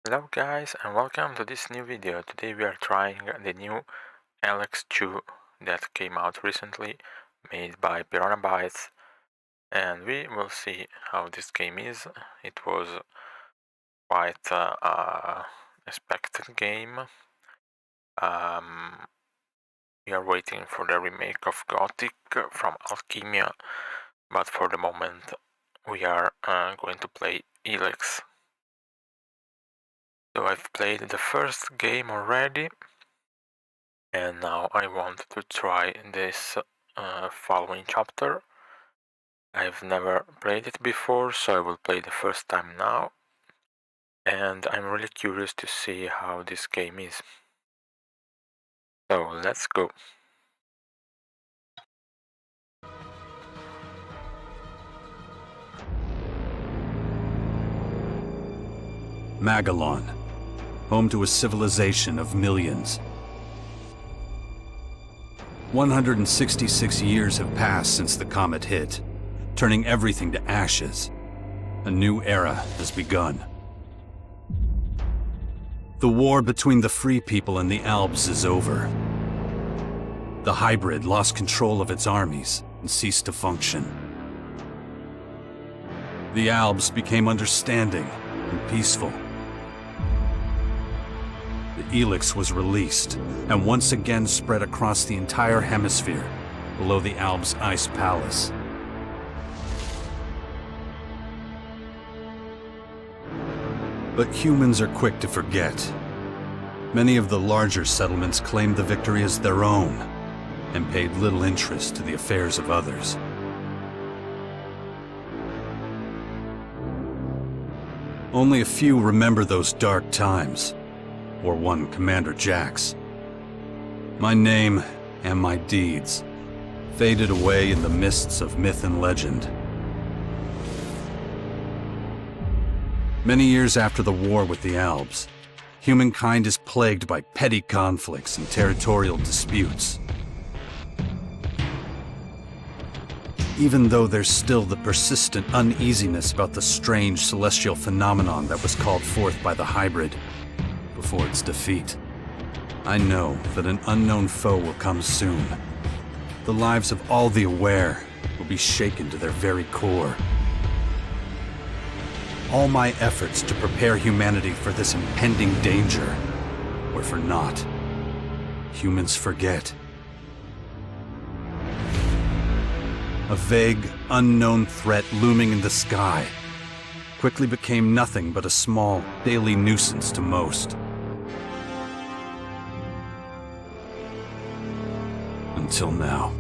Hello guys and welcome to this new video. Today we are trying the new Elex 2 that came out recently, made by Piranha Bytes, and we will see how this game is. It was quite a expected game. We are waiting for the remake of Gothic from Alchemia, but for the moment we are going to play Elex. So I've played the first game already, and now I want to try this following chapter. I've never played it before, so I will play the first time now, and I'm really curious to see how this game is. So let's go. Magalon, home to a civilization of millions. 166 years have passed since the comet hit, turning everything to ashes. A new era has begun. The war between the free people and the Alps is over. The hybrid lost control of its armies and ceased to function. The Alps became understanding and peaceful. The Elex was released and once again spread across the entire hemisphere below the Alps' ice palace. But humans are quick to forget. Many of the larger settlements claimed the victory as their own and paid little interest to the affairs of others. Only a few remember those dark times, or one Commander Jax. My name and my deeds faded away in the mists of myth and legend. Many years after the war with the Alps, humankind is plagued by petty conflicts and territorial disputes. Even though there's still the persistent uneasiness about the strange celestial phenomenon that was called forth by the hybrid before its defeat, I know that an unknown foe will come soon. The lives of all the aware will be shaken to their very core. All my efforts to prepare humanity for this impending danger were for naught. Humans forget. A vague, unknown threat looming in the sky quickly became nothing but a small, daily nuisance to most. Until now.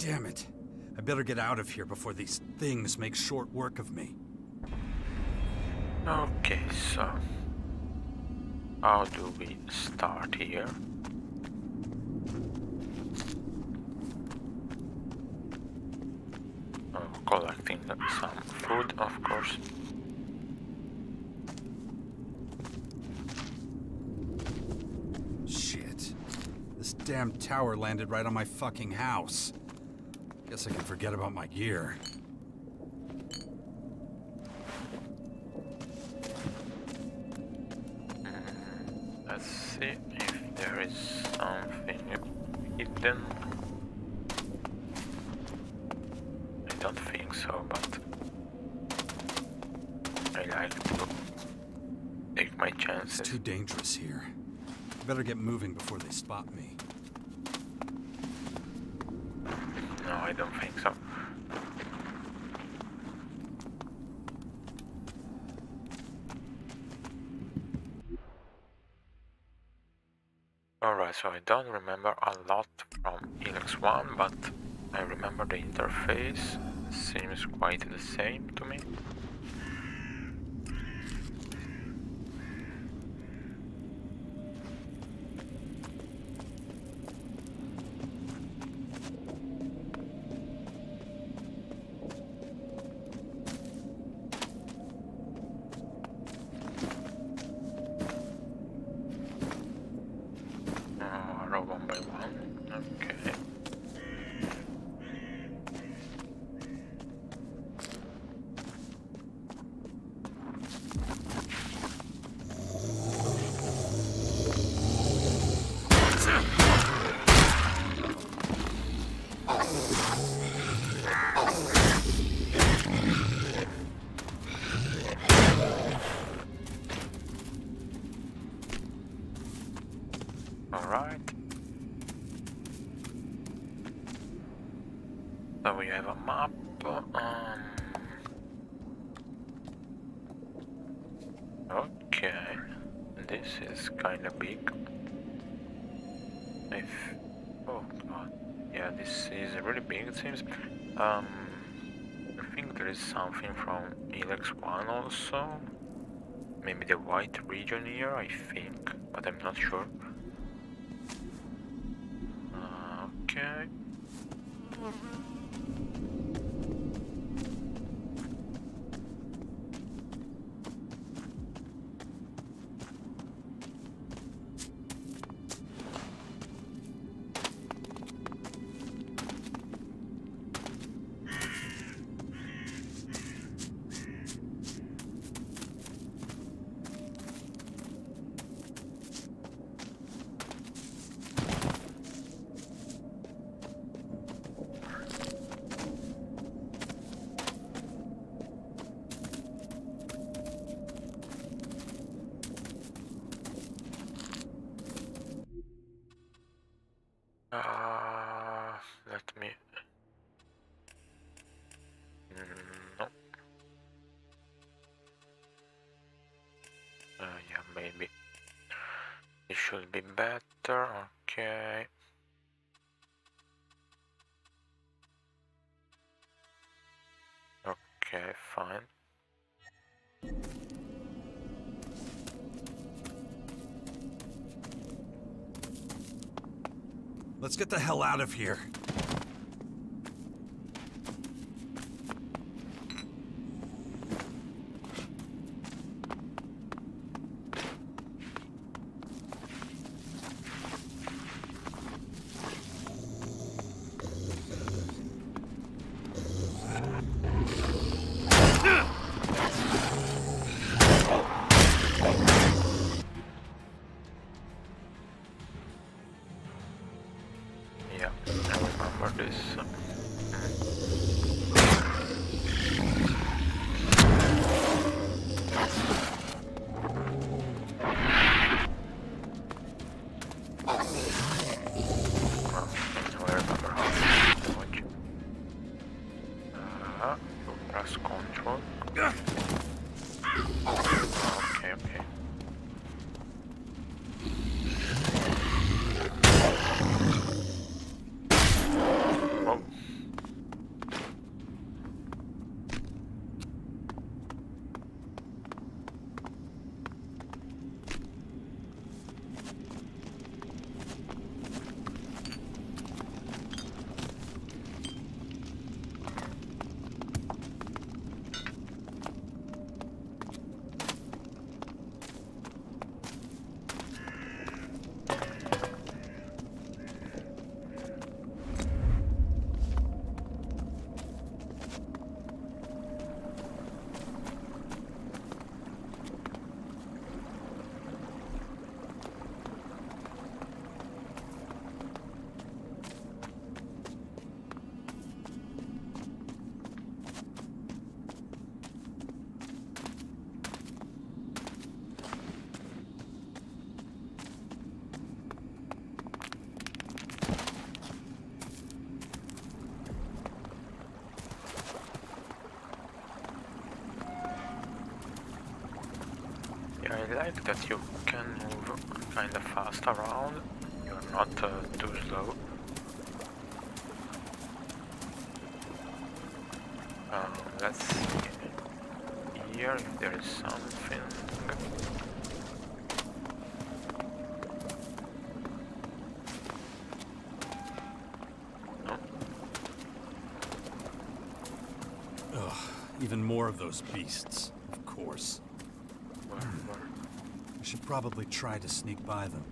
damn it. I better get out of here before these things make short work of me. Okay, so how do we start here? Collecting some food, of course. Shit. This damn tower landed right on my fucking house. Guess I can forget about my gear. Let's see if there is something hidden. I don't think so, but I like to take my chances. It's too dangerous here. I better get moving before they spot me. No, I don't think so. Alright, so I don't remember a lot from Elex 1, but I remember the interface seems quite the same to me. Row one by one, okay. Alright. So we have a map. Okay. This is kinda big. Oh god. Yeah, this is really big it seems. I think there is something from Elex 1 also. Maybe the white region here, I think, but I'm not sure. Okay. Let me... No. Yeah, maybe. It should be better, okay. Okay, fine. Let's get the hell out of here. Yeah, I remember this. Press control. Okay, okay. Oh. I like that you can move kinda fast around. You're not too slow. Let's see here if there is something. No? Ugh, even more of those beasts, of course. Where? I should probably try to sneak by them.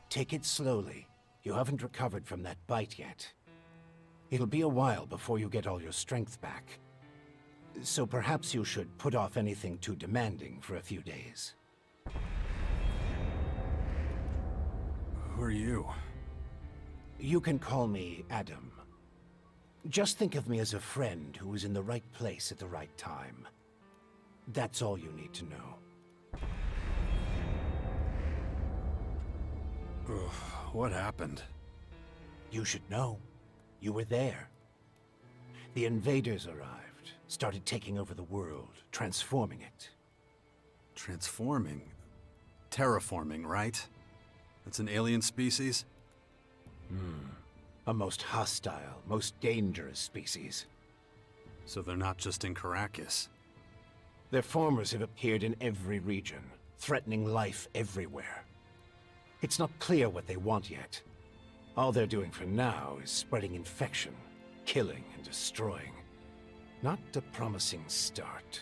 Take it slowly. You haven't recovered from that bite yet. It'll be a while before you get all your strength back. So perhaps you should put off anything too demanding for a few days. Who are you? You can call me Adam. Just think of me as a friend who was in the right place at the right time. That's all you need to know. Ugh, what happened? You should know. You were there. The invaders arrived, started taking over the world, transforming it. Transforming? Terraforming, right? That's an alien species? A most hostile, most dangerous species. So they're not just in Caracas. Their formers have appeared in every region, threatening life everywhere. It's not clear what they want yet. All they're doing for now is spreading infection, killing and destroying. Not a promising start.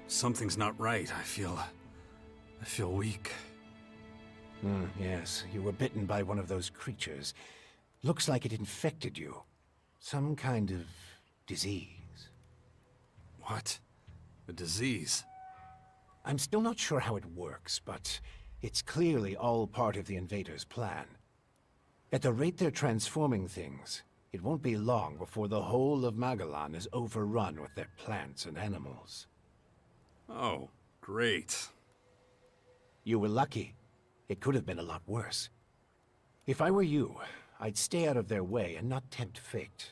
Something's not right. I feel weak. Yes, you were bitten by one of those creatures. Looks like it infected you. Some kind of disease. What? A disease? I'm still not sure how it works, but it's clearly all part of the invaders' plan. At the rate they're transforming things, it won't be long before the whole of Magellan is overrun with their plants and animals. Oh, great. You were lucky. It could have been a lot worse. If I were you, I'd stay out of their way and not tempt fate.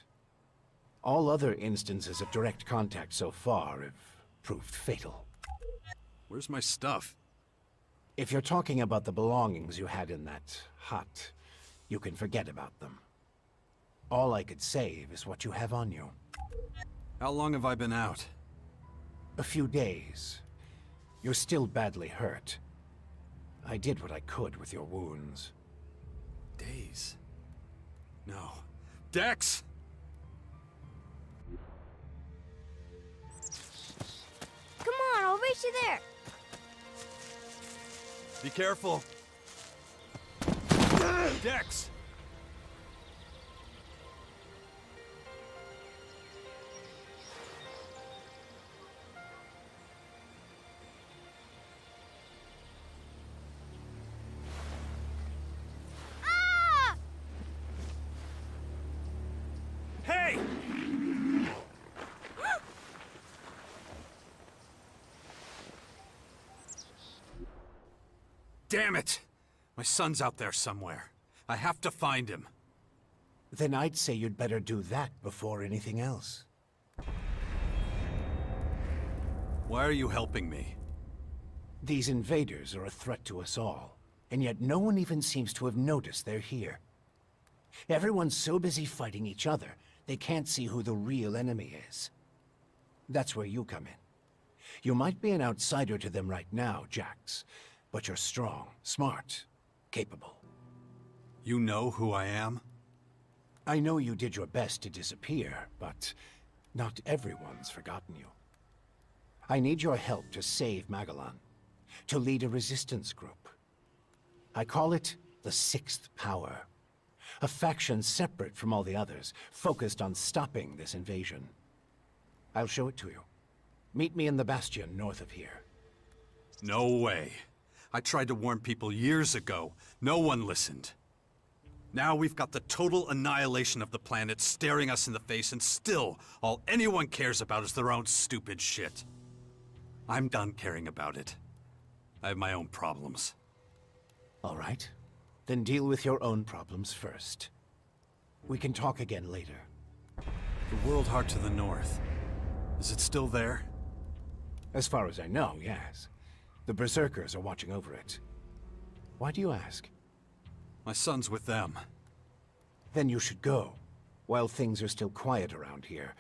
All other instances of direct contact so far have proved fatal. Where's my stuff? If you're talking about the belongings you had in that hut, you can forget about them. All I could save is what you have on you. How long have I been out? A few days. You're still badly hurt. I did what I could with your wounds. Days? No. Dex! Come on, I'll race you there. Be careful. Dex! Ah! Hey! Damn it! My son's out there somewhere. I have to find him. Then I'd say you'd better do that before anything else. Why are you helping me? These invaders are a threat to us all, and yet no one even seems to have noticed they're here. Everyone's so busy fighting each other, they can't see who the real enemy is. That's where you come in. You might be an outsider to them right now, Jax, but you're strong, smart, capable. You know who I am? I know you did your best to disappear, but not everyone's forgotten you. I need your help to save Magellan, to lead a resistance group. I call it the Sixth Power, a faction separate from all the others, focused on stopping this invasion. I'll show it to you. Meet me in the Bastion north of here. No way. I tried to warn people years ago. No one listened. Now we've got the total annihilation of the planet staring us in the face, and still, all anyone cares about is their own stupid shit. I'm done caring about it. I have my own problems. All right. Then deal with your own problems first. We can talk again later. The World Heart to the north. Is it still there? As far as I know, yes. The Berserkers are watching over it. Why do you ask? My son's with them. Then you should go, while things are still quiet around here.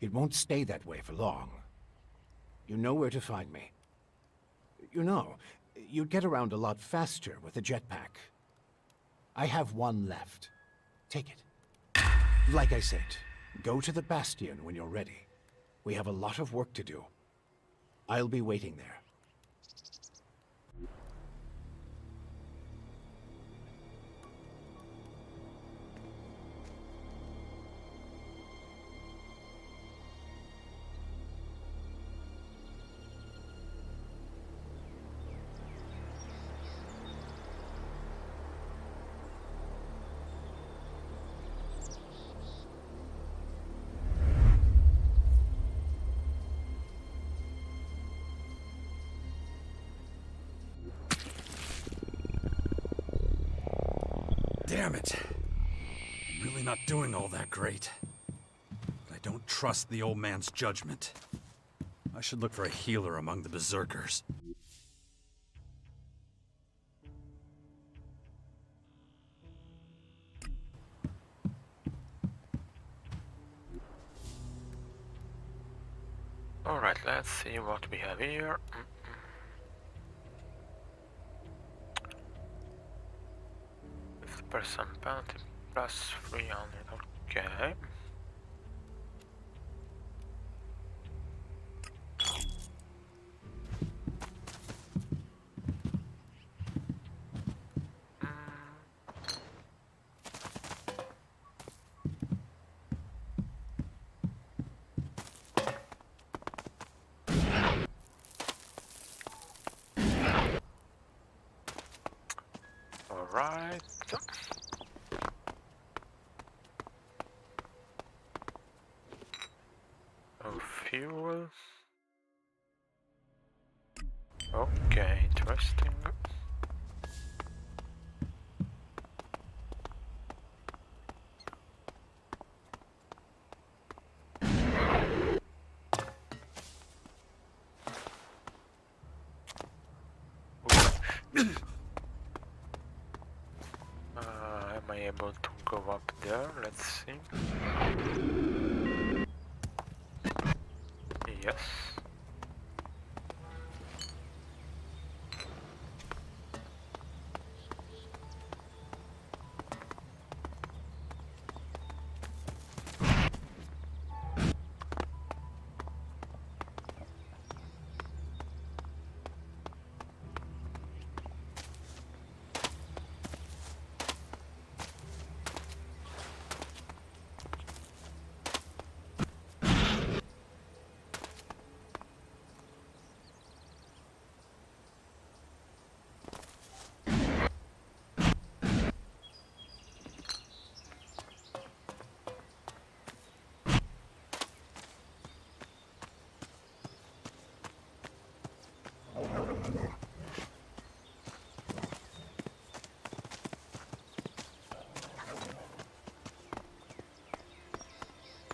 It won't stay that way for long. You know where to find me. You know, you'd get around a lot faster with a jetpack. I have one left. Take it. Like I said, go to the Bastion when you're ready. We have a lot of work to do. I'll be waiting there. Damn it. I'm really not doing all that great. But I don't trust the old man's judgment. I should look for a healer among the Berserkers. Alright, let's see what we have here. 50% penalty plus 300, okay. Alright. Oh, fuel. Okay, interesting. Am I able to go up there? Let's see. Yes.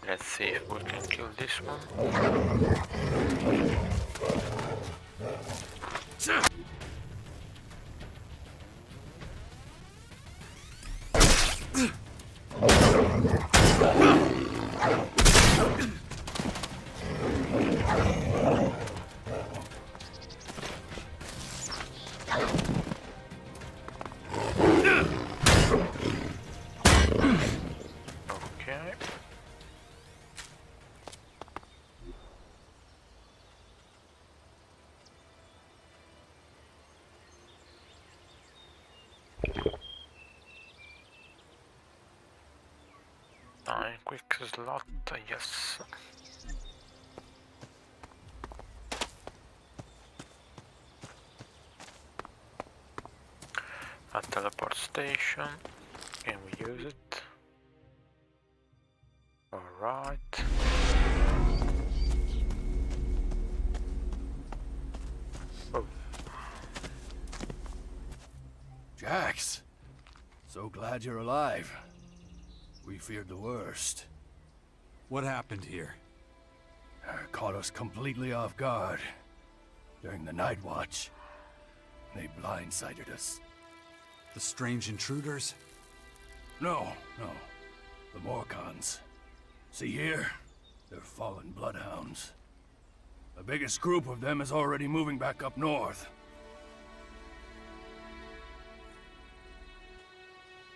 Let's see if we can kill this one. Okay. Quick slot, yes. A teleport station. Can we use it? Alright. Oh. Jax, so glad you're alive. We feared the worst. What happened here? Caught us completely off guard during the night watch. They blindsided us. The strange intruders? No. The Morcons. See here? They're fallen bloodhounds. The biggest group of them is already moving back up north.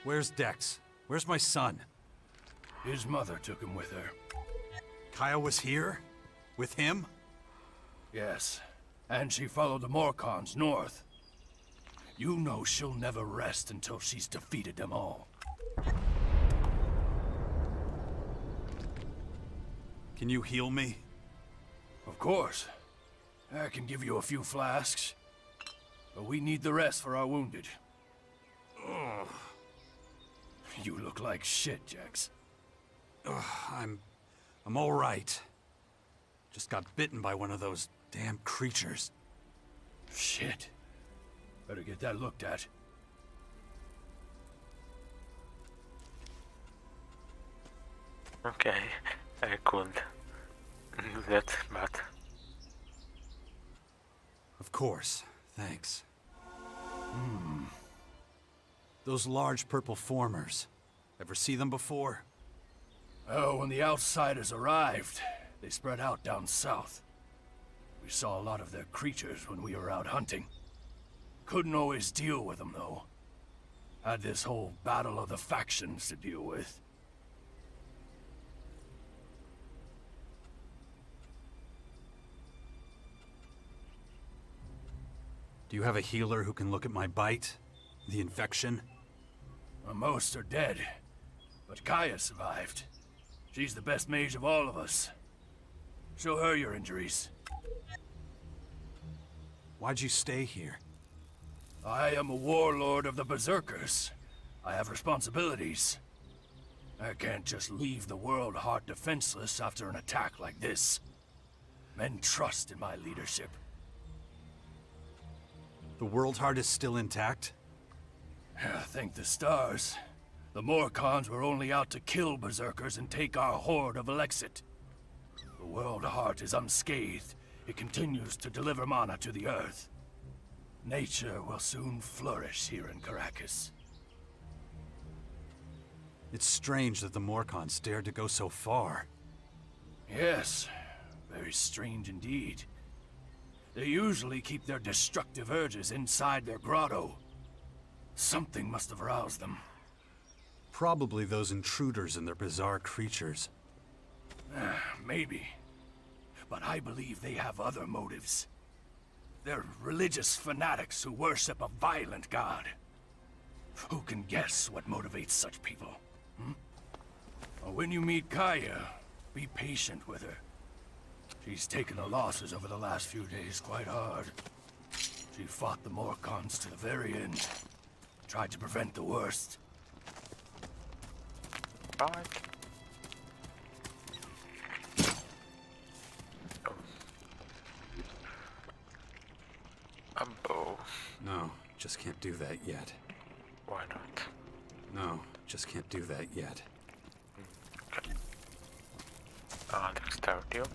Where's Dex? Where's my son? His mother took him with her. Kaya was here? With him? Yes, and she followed the Morcons north. You know she'll never rest until she's defeated them all. Can you heal me? Of course. I can give you a few flasks. But we need the rest for our wounded. Ugh. You look like shit, Jax. I'm all right. Just got bitten by one of those damn creatures. Shit. Better get that looked at. Okay, I could do that, but... Of course, thanks. Those large purple formers. Ever see them before? Oh, when the outsiders arrived, they spread out down south. We saw a lot of their creatures when we were out hunting. Couldn't always deal with them, though. Had this whole battle of the factions to deal with. Do you have a healer who can look at my bite? The infection? Most are dead, but Kaya survived. She's the best mage of all of us. Show her your injuries. Why'd you stay here? I am a warlord of the Berserkers. I have responsibilities. I can't just leave the world heart defenseless after an attack like this. Men trust in my leadership. The World Heart is still intact? Thank the stars. The Morcons were only out to kill Berserkers and take our horde of Elexit. The World Heart is unscathed. It continues to deliver mana to the Earth. Nature will soon flourish here in Caracas. It's strange that the Morcons dared to go so far. Yes, very strange indeed. They usually keep their destructive urges inside their grotto. Something must have roused them. Probably those intruders and their bizarre creatures. Maybe. But I believe they have other motives. They're religious fanatics who worship a violent god. Who can guess what motivates such people? Well, when you meet Kaya, be patient with her. She's taken the losses over the last few days quite hard. She fought the Morcons to the very end. Tried to prevent the worst. Right. Oh. A bow. No, just can't do that yet. Why not? No, just can't do that yet. Okay. Dexterity, okay.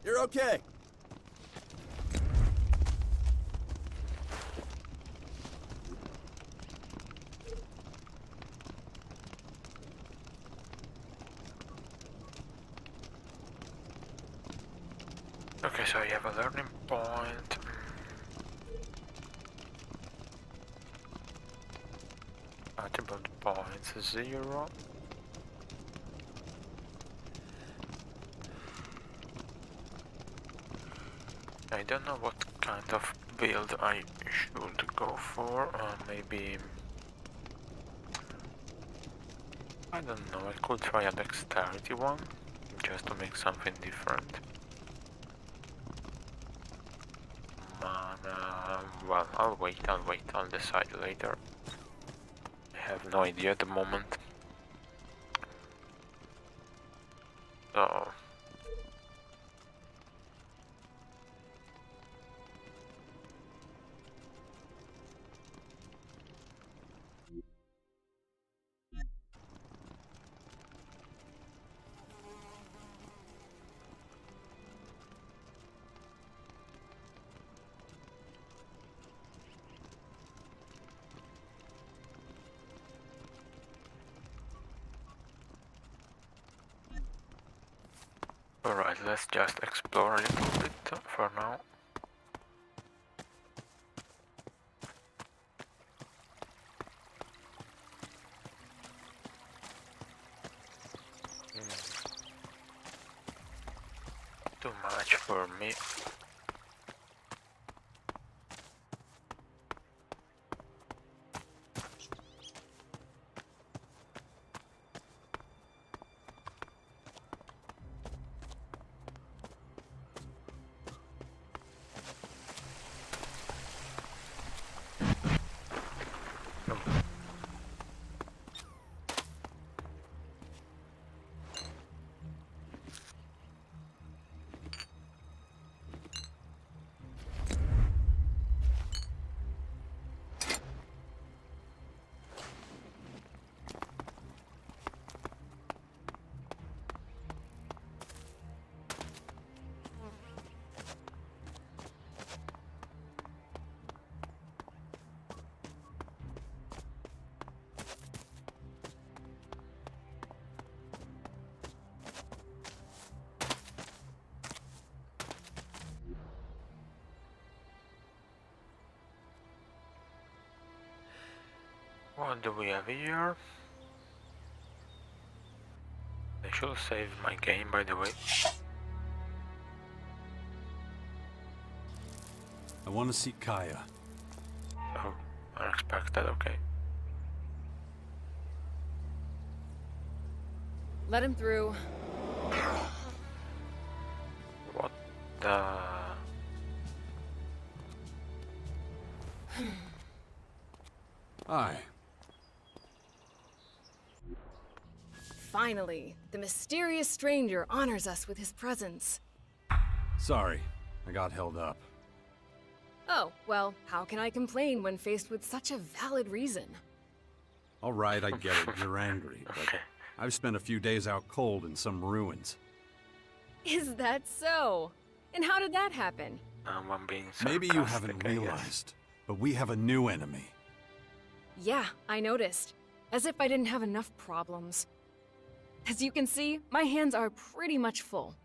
You're okay. Okay, so you have a learning point. Attribute points 0. I don't know what kind of build I should go for. Maybe I don't know. I could try a dexterity one just to make something different. Well, I'll wait, I'll decide later. I have no idea at the moment. So... Alright, let's just explore a little bit for now. Too much for me. What do we have here? I should save my game, by the way. I want to see Kaya. Oh, unexpected, okay. Let him through. What the... Hi. Finally, the mysterious stranger honors us with his presence. Sorry. I got held up. Oh, well, how can I complain when faced with such a valid reason? All right, I get it. You're angry, but I've spent a few days out cold in some ruins. Is that so? And how did that happen? I'm being Maybe you haven't sarcastic, I guess. realized, but we have a new enemy. Yeah, I noticed. As if I didn't have enough problems. As you can see, my hands are pretty much full.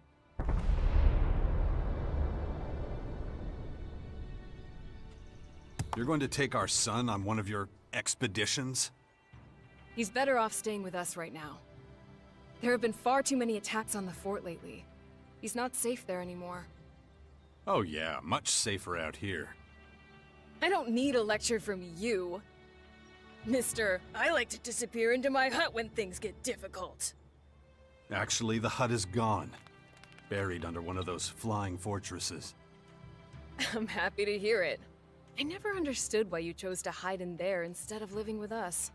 You're going to take our son on one of your expeditions? He's better off staying with us right now. There have been far too many attacks on the fort lately. He's not safe there anymore. Oh yeah, much safer out here. I don't need a lecture from you. Mister, I like to disappear into my hut when things get difficult. Actually, the hut is gone. Buried under one of those flying fortresses. I'm happy to hear it. I never understood why you chose to hide in there instead of living with us.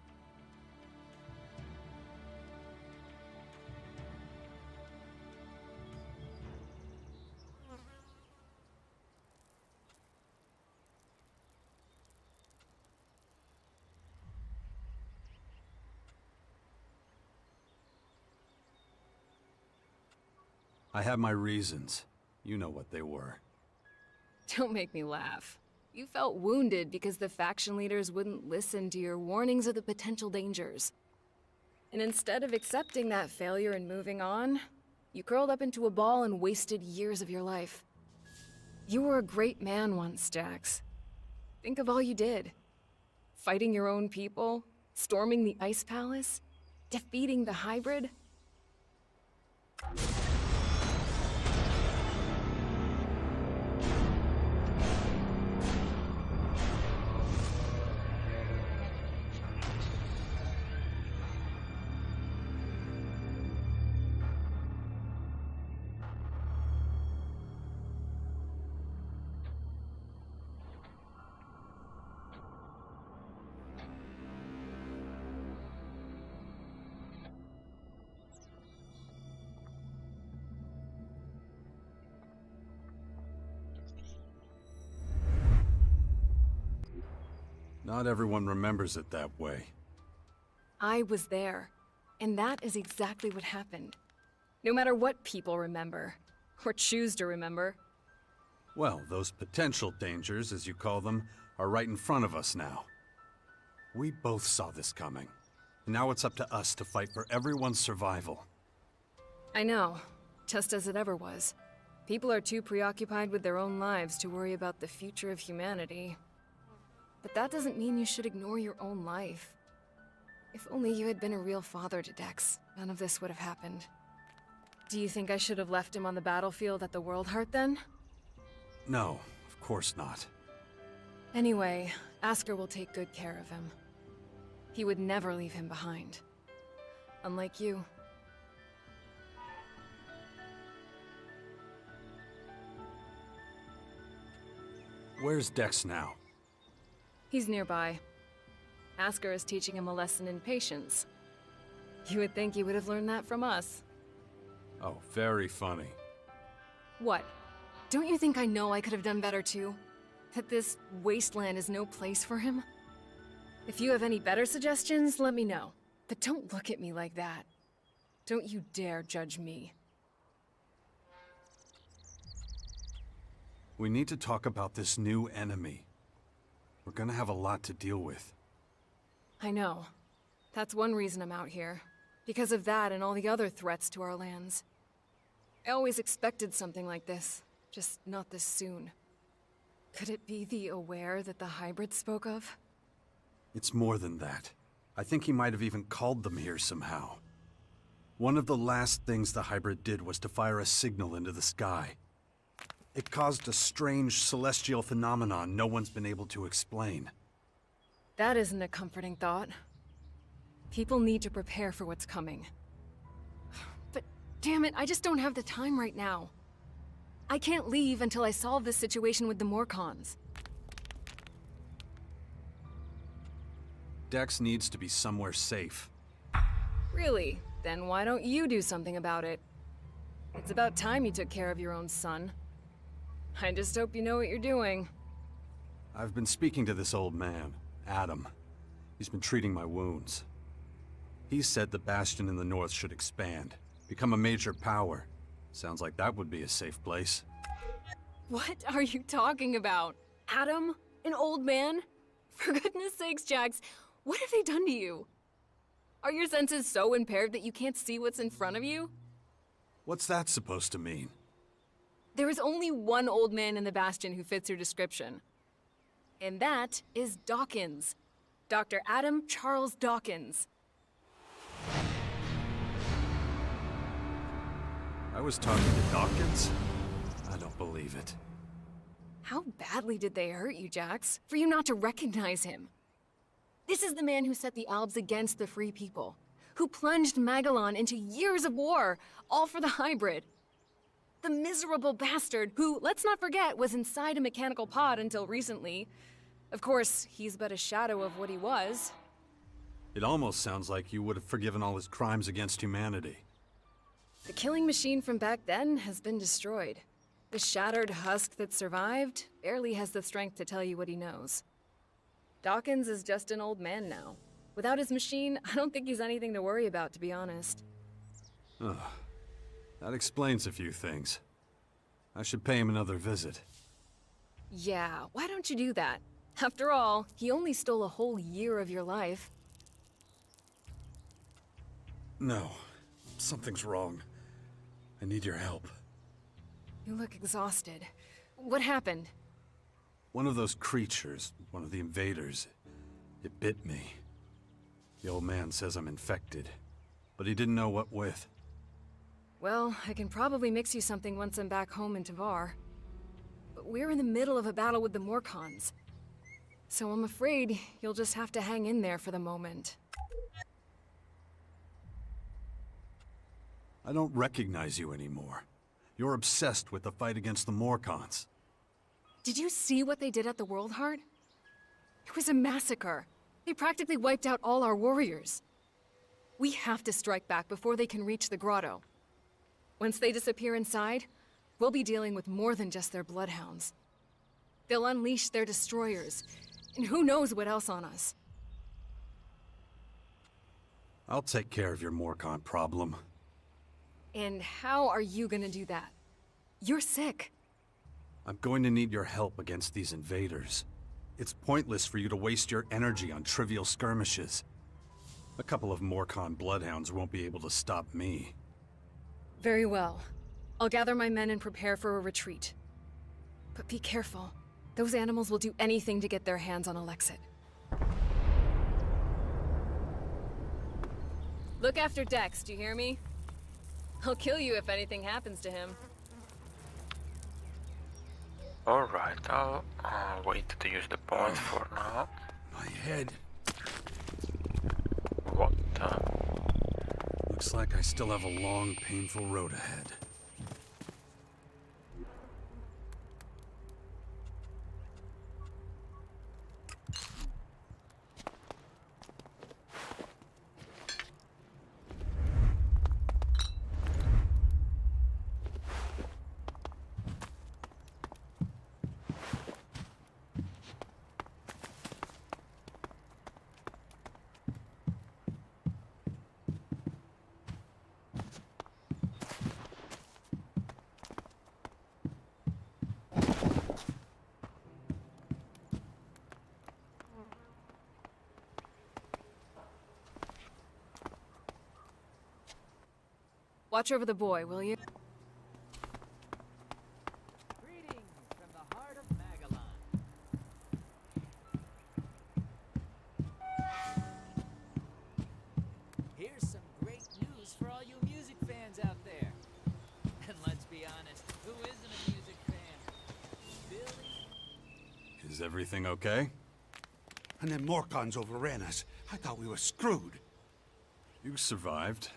I have my reasons. You know what they were. Don't make me laugh. You felt wounded because the faction leaders wouldn't listen to your warnings of the potential dangers. And instead of accepting that failure and moving on, you curled up into a ball and wasted years of your life. You were a great man once, Jax. Think of all you did. Fighting your own people, storming the Ice Palace, defeating the hybrid. Not everyone remembers it that way. I was there, and that is exactly what happened. No matter what people remember, or choose to remember. Well, those potential dangers, as you call them, are right in front of us now. We both saw this coming. And now it's up to us to fight for everyone's survival. I know, just as it ever was. People are too preoccupied with their own lives to worry about the future of humanity. But that doesn't mean you should ignore your own life. If only you had been a real father to Dex, none of this would have happened. Do you think I should have left him on the battlefield at the World Heart then? No, of course not. Anyway, Asker will take good care of him. He would never leave him behind. Unlike you. Where's Dex now? He's nearby. Asker is teaching him a lesson in patience. You would think he would have learned that from us. Oh, very funny. What? Don't you think I know I could have done better too? That this wasteland is no place for him? If you have any better suggestions, let me know. But don't look at me like that. Don't you dare judge me. We need to talk about this new enemy. We're gonna have a lot to deal with. I know. That's one reason I'm out here. Because of that and all the other threats to our lands. I always expected something like this, just not this soon. Could it be the Aware that the hybrid spoke of? It's more than that. I think he might have even called them here somehow. One of the last things the hybrid did was to fire a signal into the sky. It caused a strange celestial phenomenon no one's been able to explain. That isn't a comforting thought. People need to prepare for what's coming. But damn it, I just don't have the time right now. I can't leave until I solve this situation with the Morcons. Dex needs to be somewhere safe. Really? Then why don't you do something about it? It's about time you took care of your own son. I just hope you know what you're doing. I've been speaking to this old man, Adam. He's been treating my wounds. He said the Bastion in the north should expand, become a major power. Sounds like that would be a safe place. What are you talking about? Adam? An old man? For goodness sakes, Jax, what have they done to you? Are your senses so impaired that you can't see what's in front of you? What's that supposed to mean? There is only one old man in the Bastion who fits your description. And that is Dawkins. Dr. Adam Charles Dawkins. I was talking to Dawkins? I don't believe it. How badly did they hurt you, Jax, for you not to recognize him? This is the man who set the Albs against the Free People, who plunged Magellan into years of war, all for the hybrid. The miserable bastard who, let's not forget, was inside a mechanical pod until recently. Of course, he's but a shadow of what he was. It almost sounds like you would have forgiven all his crimes against humanity. The killing machine from back then has been destroyed. The shattered husk that survived barely has the strength to tell you what he knows. Dawkins is just an old man now. Without his machine, I don't think he's anything to worry about, to be honest. Ugh. That explains a few things. I should pay him another visit. Yeah, why don't you do that? After all, he only stole a whole year of your life. No. Something's wrong. I need your help. You look exhausted. What happened? One of those creatures, one of the invaders, it bit me. The old man says I'm infected, but he didn't know what with. Well, I can probably mix you something once I'm back home in Tavar. But we're in the middle of a battle with the Morcons. So I'm afraid you'll just have to hang in there for the moment. I don't recognize you anymore. You're obsessed with the fight against the Morcons. Did you see what they did at the World Heart? It was a massacre. They practically wiped out all our warriors. We have to strike back before they can reach the grotto. Once they disappear inside, we'll be dealing with more than just their bloodhounds. They'll unleash their destroyers, and who knows what else on us. I'll take care of your Morcon problem. And how are you gonna do that? You're sick. I'm going to need your help against these invaders. It's pointless for you to waste your energy on trivial skirmishes. A couple of Morcon bloodhounds won't be able to stop me. Very well. I'll gather my men and prepare for a retreat. But be careful. Those animals will do anything to get their hands on Alexit. Look after Dex, do you hear me? I'll kill you if anything happens to him. Alright, I'll wait to use the point for now. My head. What? Looks like I still have a long, painful road ahead. Watch over the boy, will you? Greetings from the heart of Magellan. Here's some great news for all you music fans out there. And let's be honest, who isn't a music fan? Billy? Is everything okay? And then Morcons overran us. I thought we were screwed. You survived.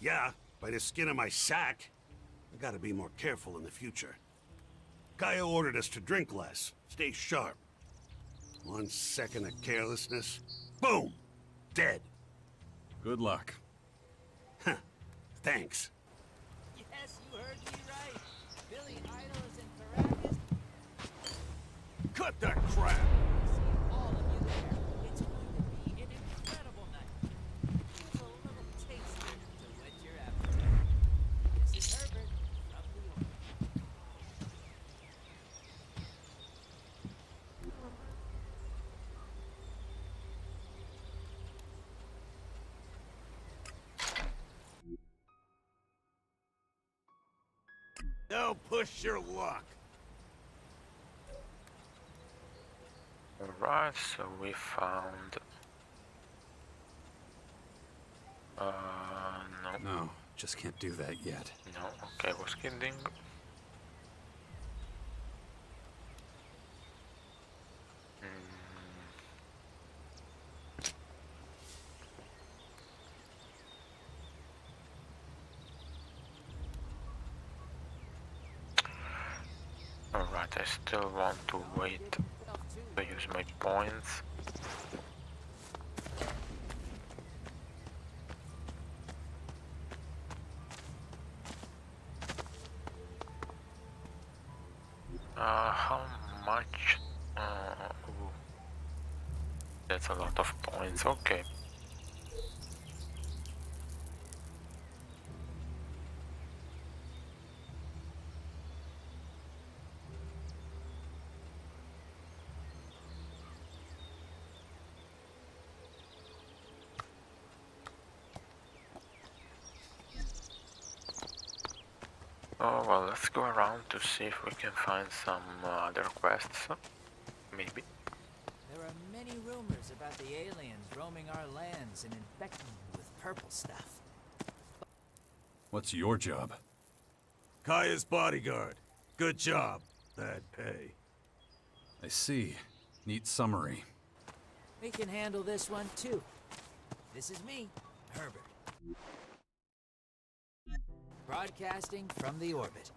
Yeah, by the skin of my sack. I gotta be more careful in the future. Gaia ordered us to drink less, stay sharp. 1 second of carelessness, boom! Dead. Good luck. Thanks. Yes, you heard me right. Billy Idol is in cut that crap! All of you there. It's going to be an incredible night. Here's a little taster to whet your appetite. This is Herbert from the Order. Now push your luck. Alright, so we found... no. No, just can't do that yet. No, okay, was kidding. Alright, I still want to wait to use my points. How much? Ooh. That's a lot of points, okay. Oh well, let's go around to see if we can find some other quests, maybe. There are many rumors about the aliens roaming our lands and infecting them with purple stuff. What's your job? Kaya's bodyguard. Good job. Bad pay. I see. Neat summary. We can handle this one too. This is me, Herbert. Broadcasting from the orbit.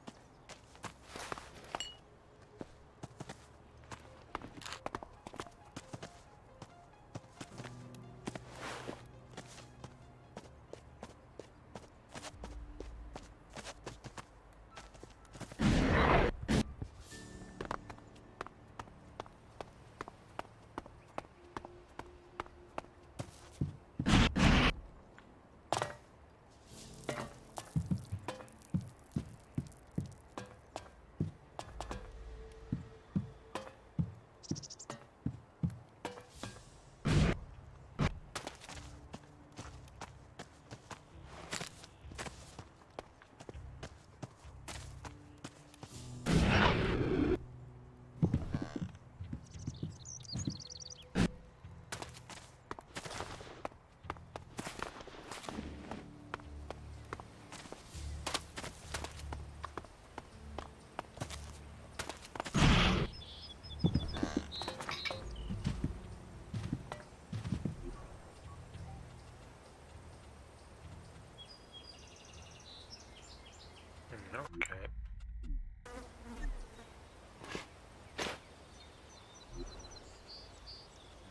Okay.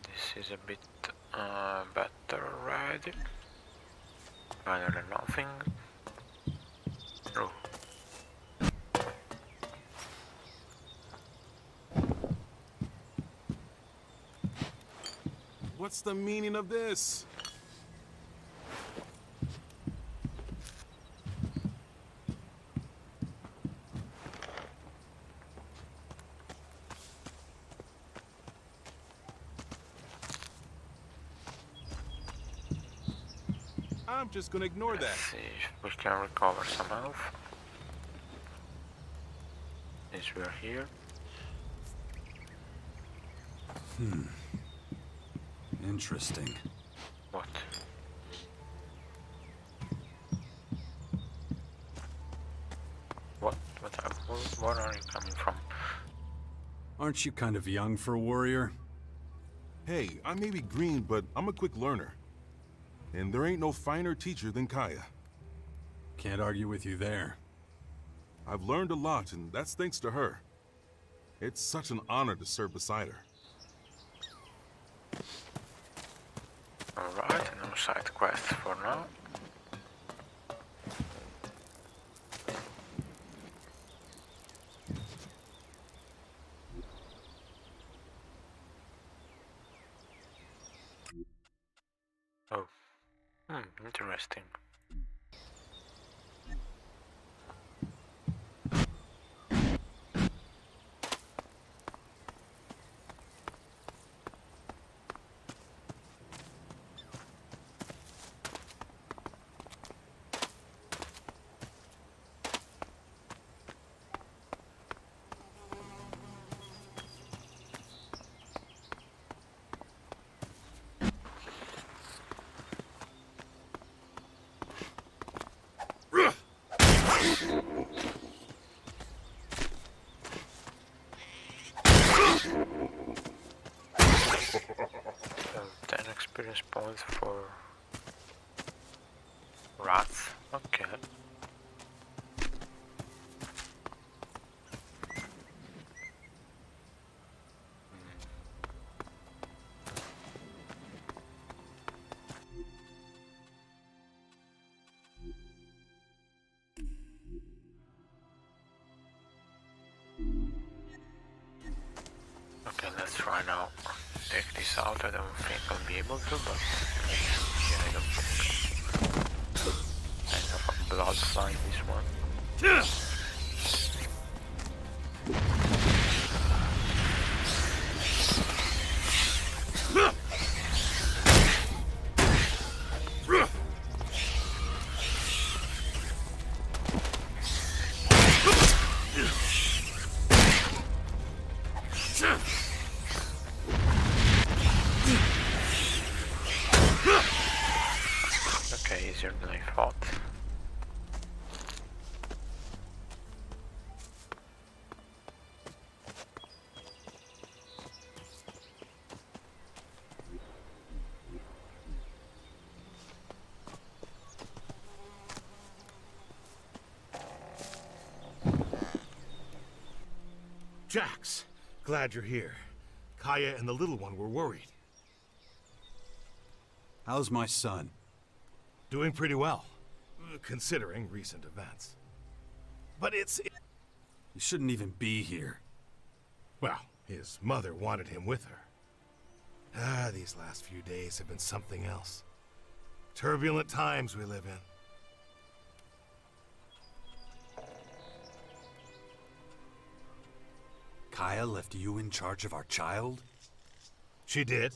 This is a bit better already. Finally nothing. Oh. What's the meaning of this? I'm just gonna ignore that. Let's see if we can recover some health. Since we're here. Interesting. What? Where are you coming from? Aren't you kind of young for a warrior? Hey, I may be green, but I'm a quick learner. And there ain't no finer teacher than Kaya. Can't argue with you there. I've learned a lot, and that's thanks to her. It's such an honor to serve beside her. Alright, no side quests for now. interesting. So 10 experience points for rats. Okay. Okay, let's try now. Take this out. I don't think I'll be able to, but yeah, I don't think. Kind of a blood slime, this one. Okay, easier than I thought. Jax, glad you're here. Kaya and the little one were worried. How's my son? Doing pretty well, considering recent events. But He shouldn't even be here. well, his mother wanted him with her. Ah, these last few days have been something else. Turbulent times we live in. Kaya left you in charge of our child? She did,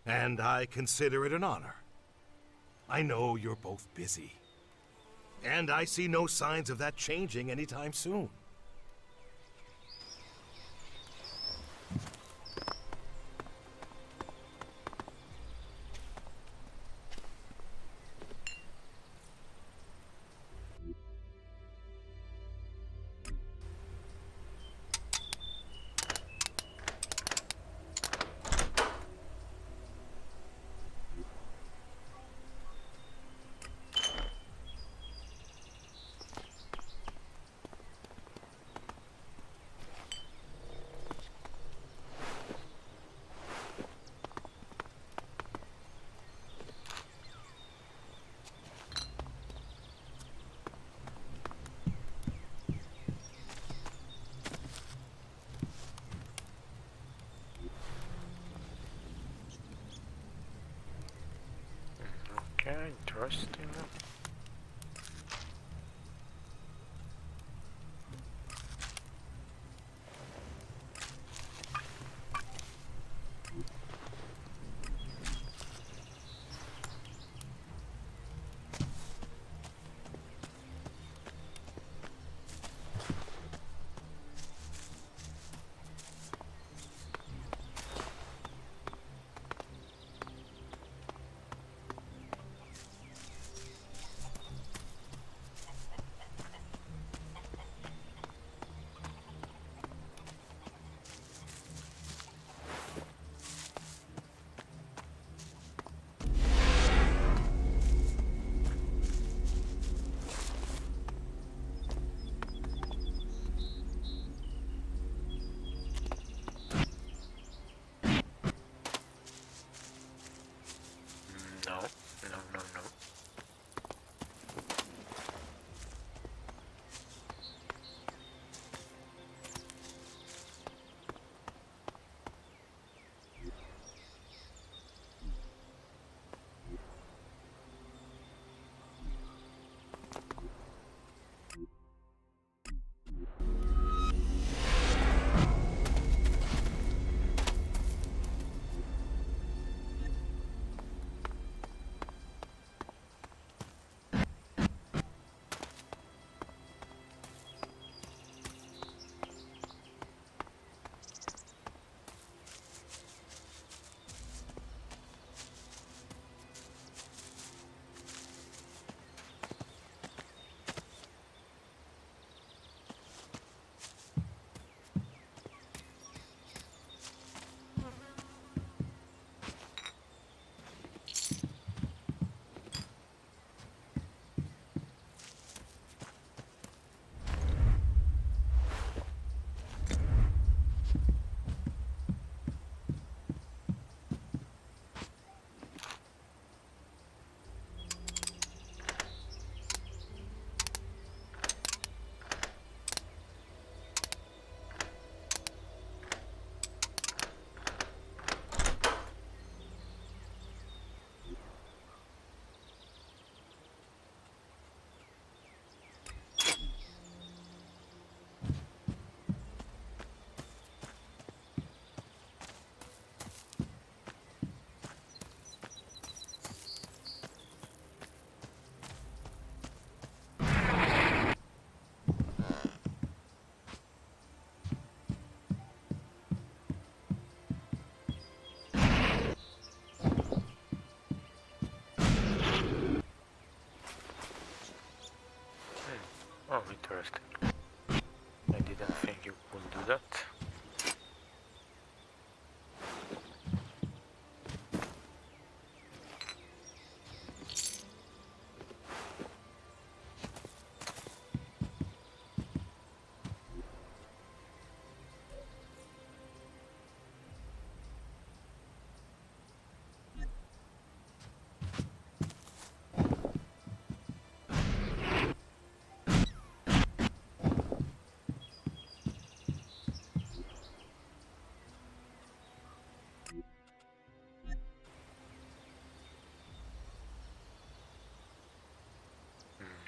and I consider it an honor. I know you're both busy, and I see no signs of that changing anytime soon. Okay, interesting. interesting. I didn't think you would do that.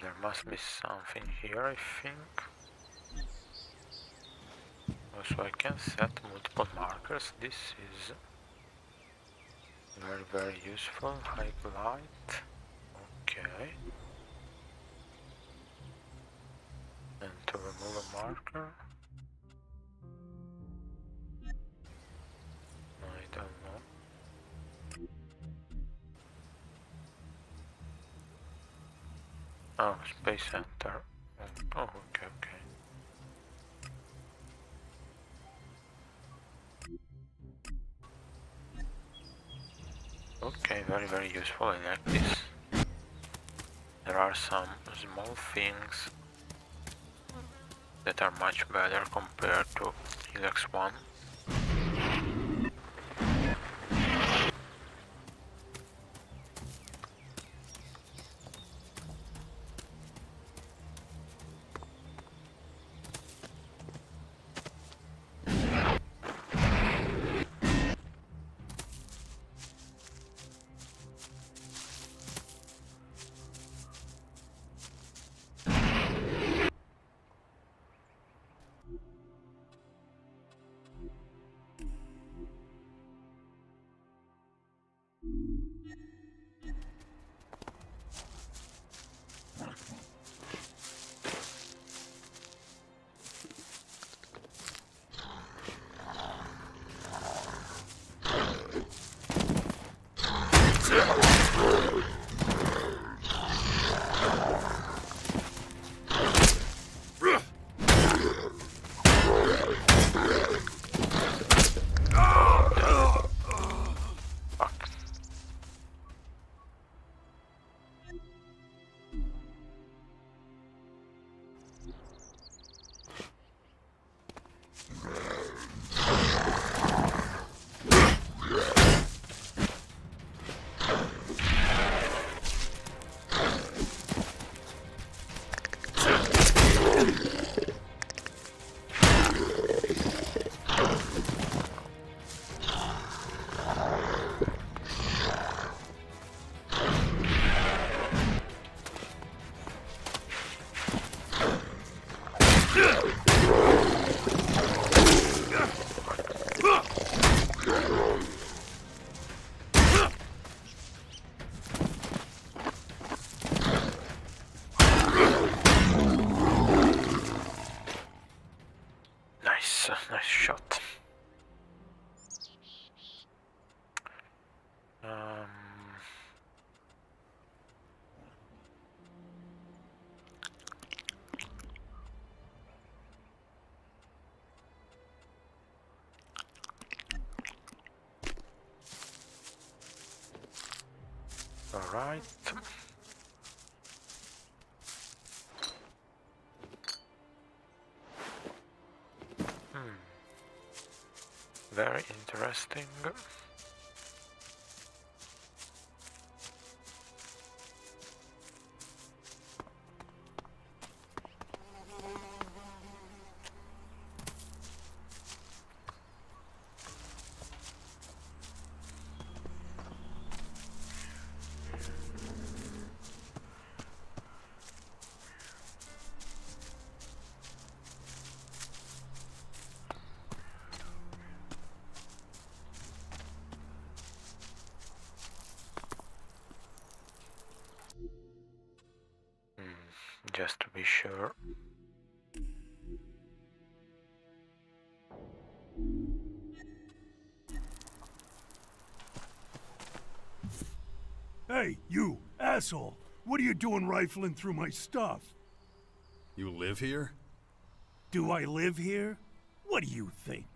There must be something here, I think. Also, I can set multiple markers. This is very useful. High light. Okay. And to remove a marker, I don't know. Oh, space center. Oh, okay. Okay, very useful. I like this. There are some small things that are much better compared to Elex 1. Nice shot. All right. Very interesting. Just to be sure. Hey, you, asshole! What are you doing rifling through my stuff? You live here? Do I live here? What do you think?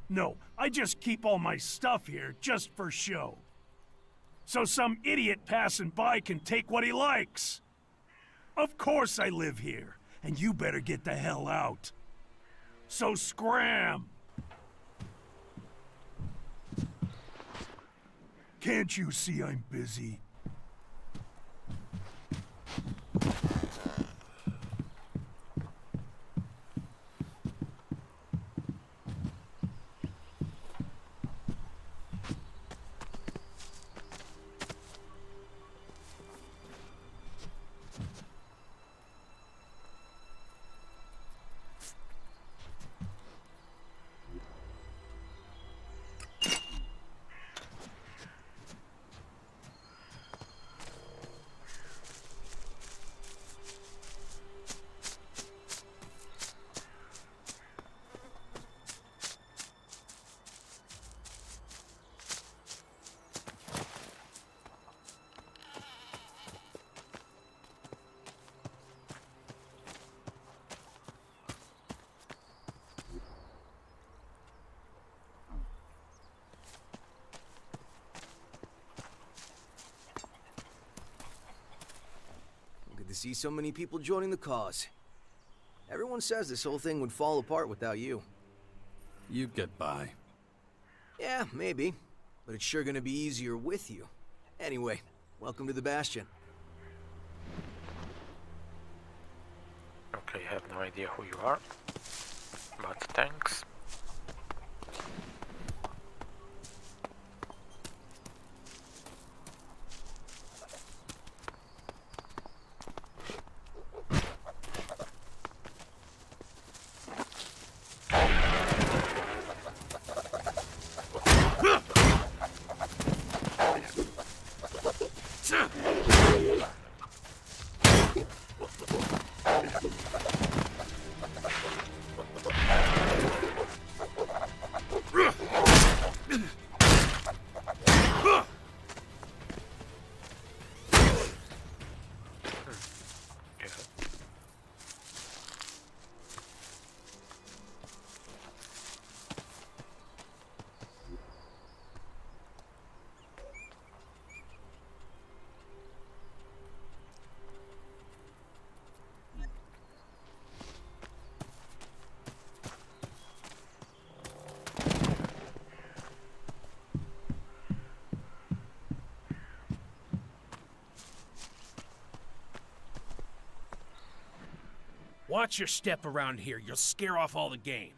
No, I just keep all my stuff here just for show. So some idiot passing by can take what he likes. Of course I live here, and you better get the hell out. So scram! Can't you see I'm busy? Good to see so many people joining the cause. Everyone says this whole thing would fall apart without you. You'd get by. Yeah, maybe. But it's sure gonna be easier with you. Anyway, welcome to the Bastion. Okay, I have no idea who you are, but thanks. Watch your step around here. You'll scare off all the game.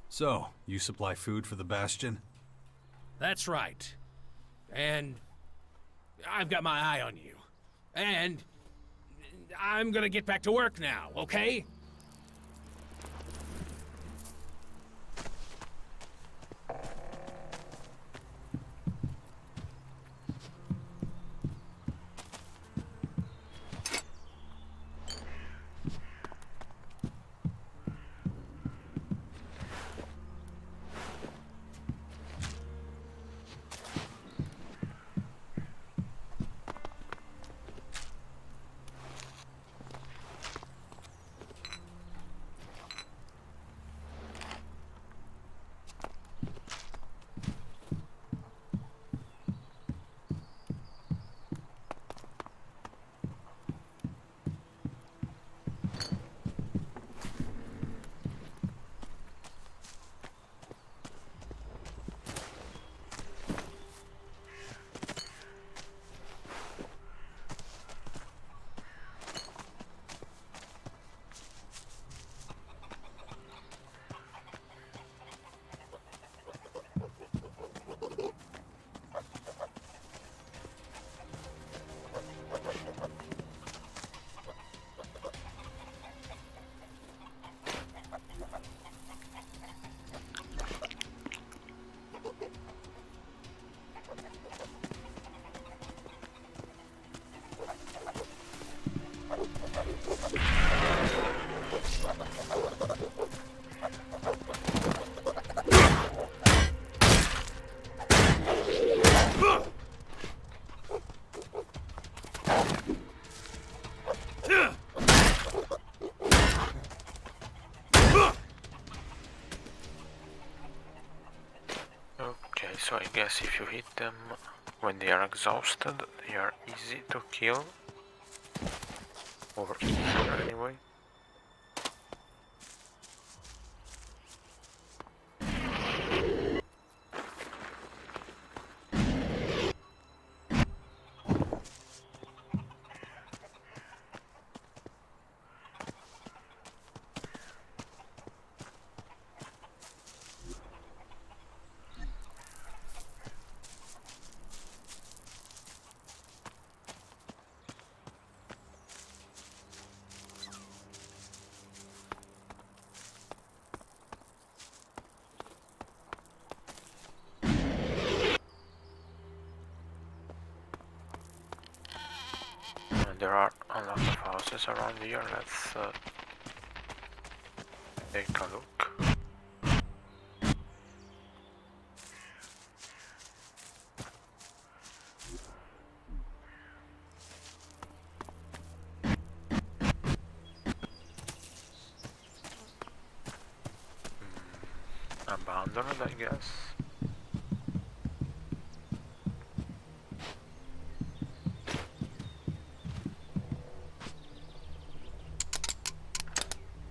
So, you supply food for the Bastion? That's right. And I've got my eye on you. And I'm gonna get back to work now, okay? so I guess if you hit them when they are exhausted, they are easy to kill. Or easier anyway. There are a lot of houses around here. Let's take a look. Abandoned, I guess.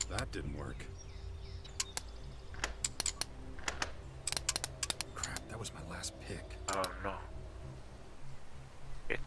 That didn't work. Crap, that was my last pick. Oh no. It.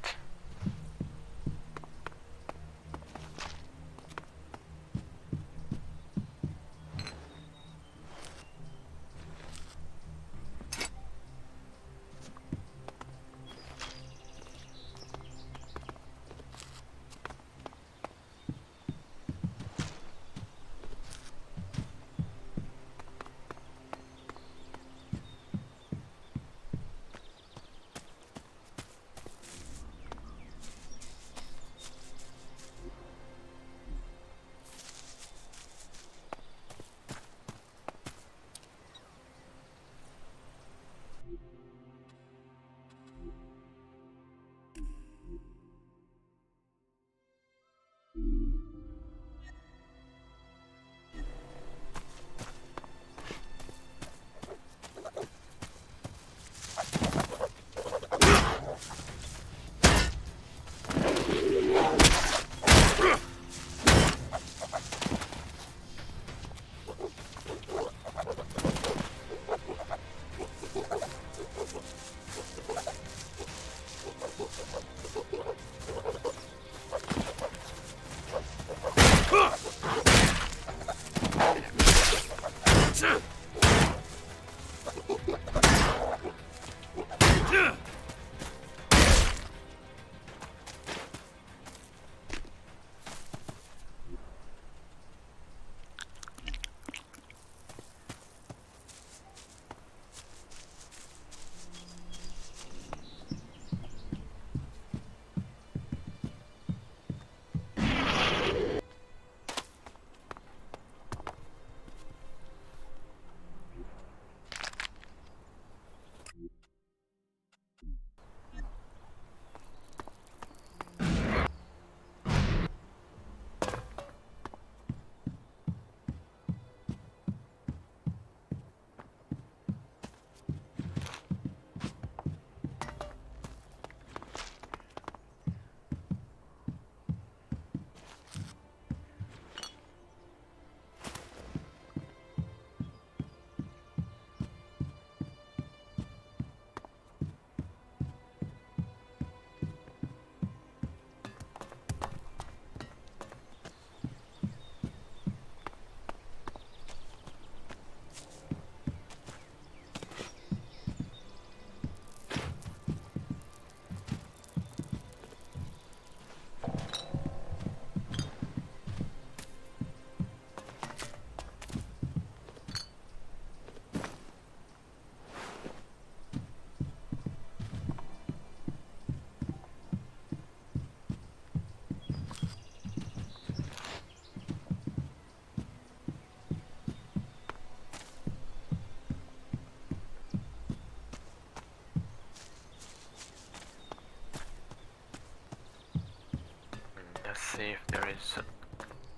Let's see if there is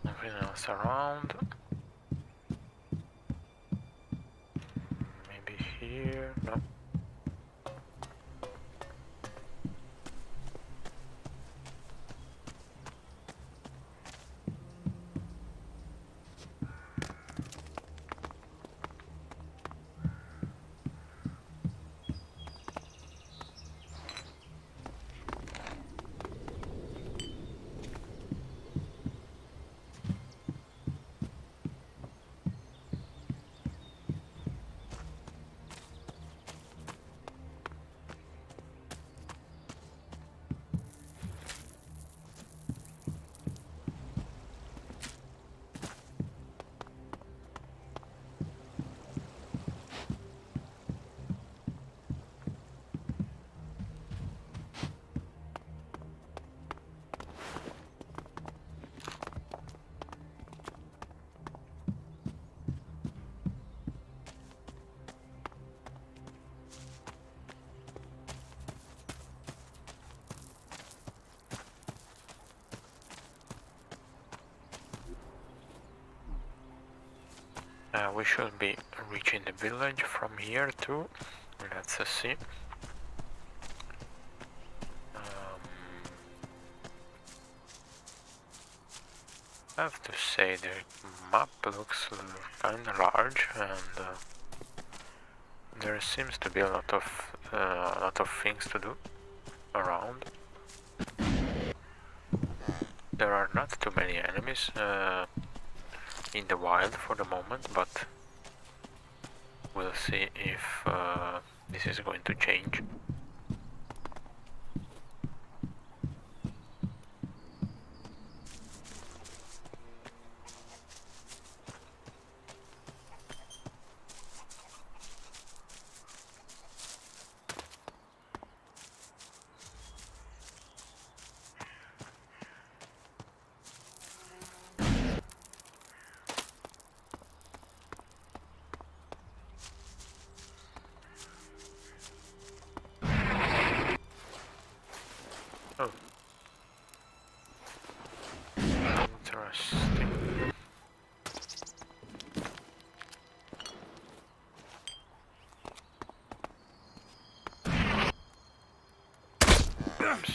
nothing else around. Maybe here? No. We should be reaching the village from here too. Let's see. I have to say the map looks kinda large, and there seems to be a lot of things to do around. There are not too many enemies in the wild for the moment, but we'll see if this is going to change. Oh. Interesting. Oops.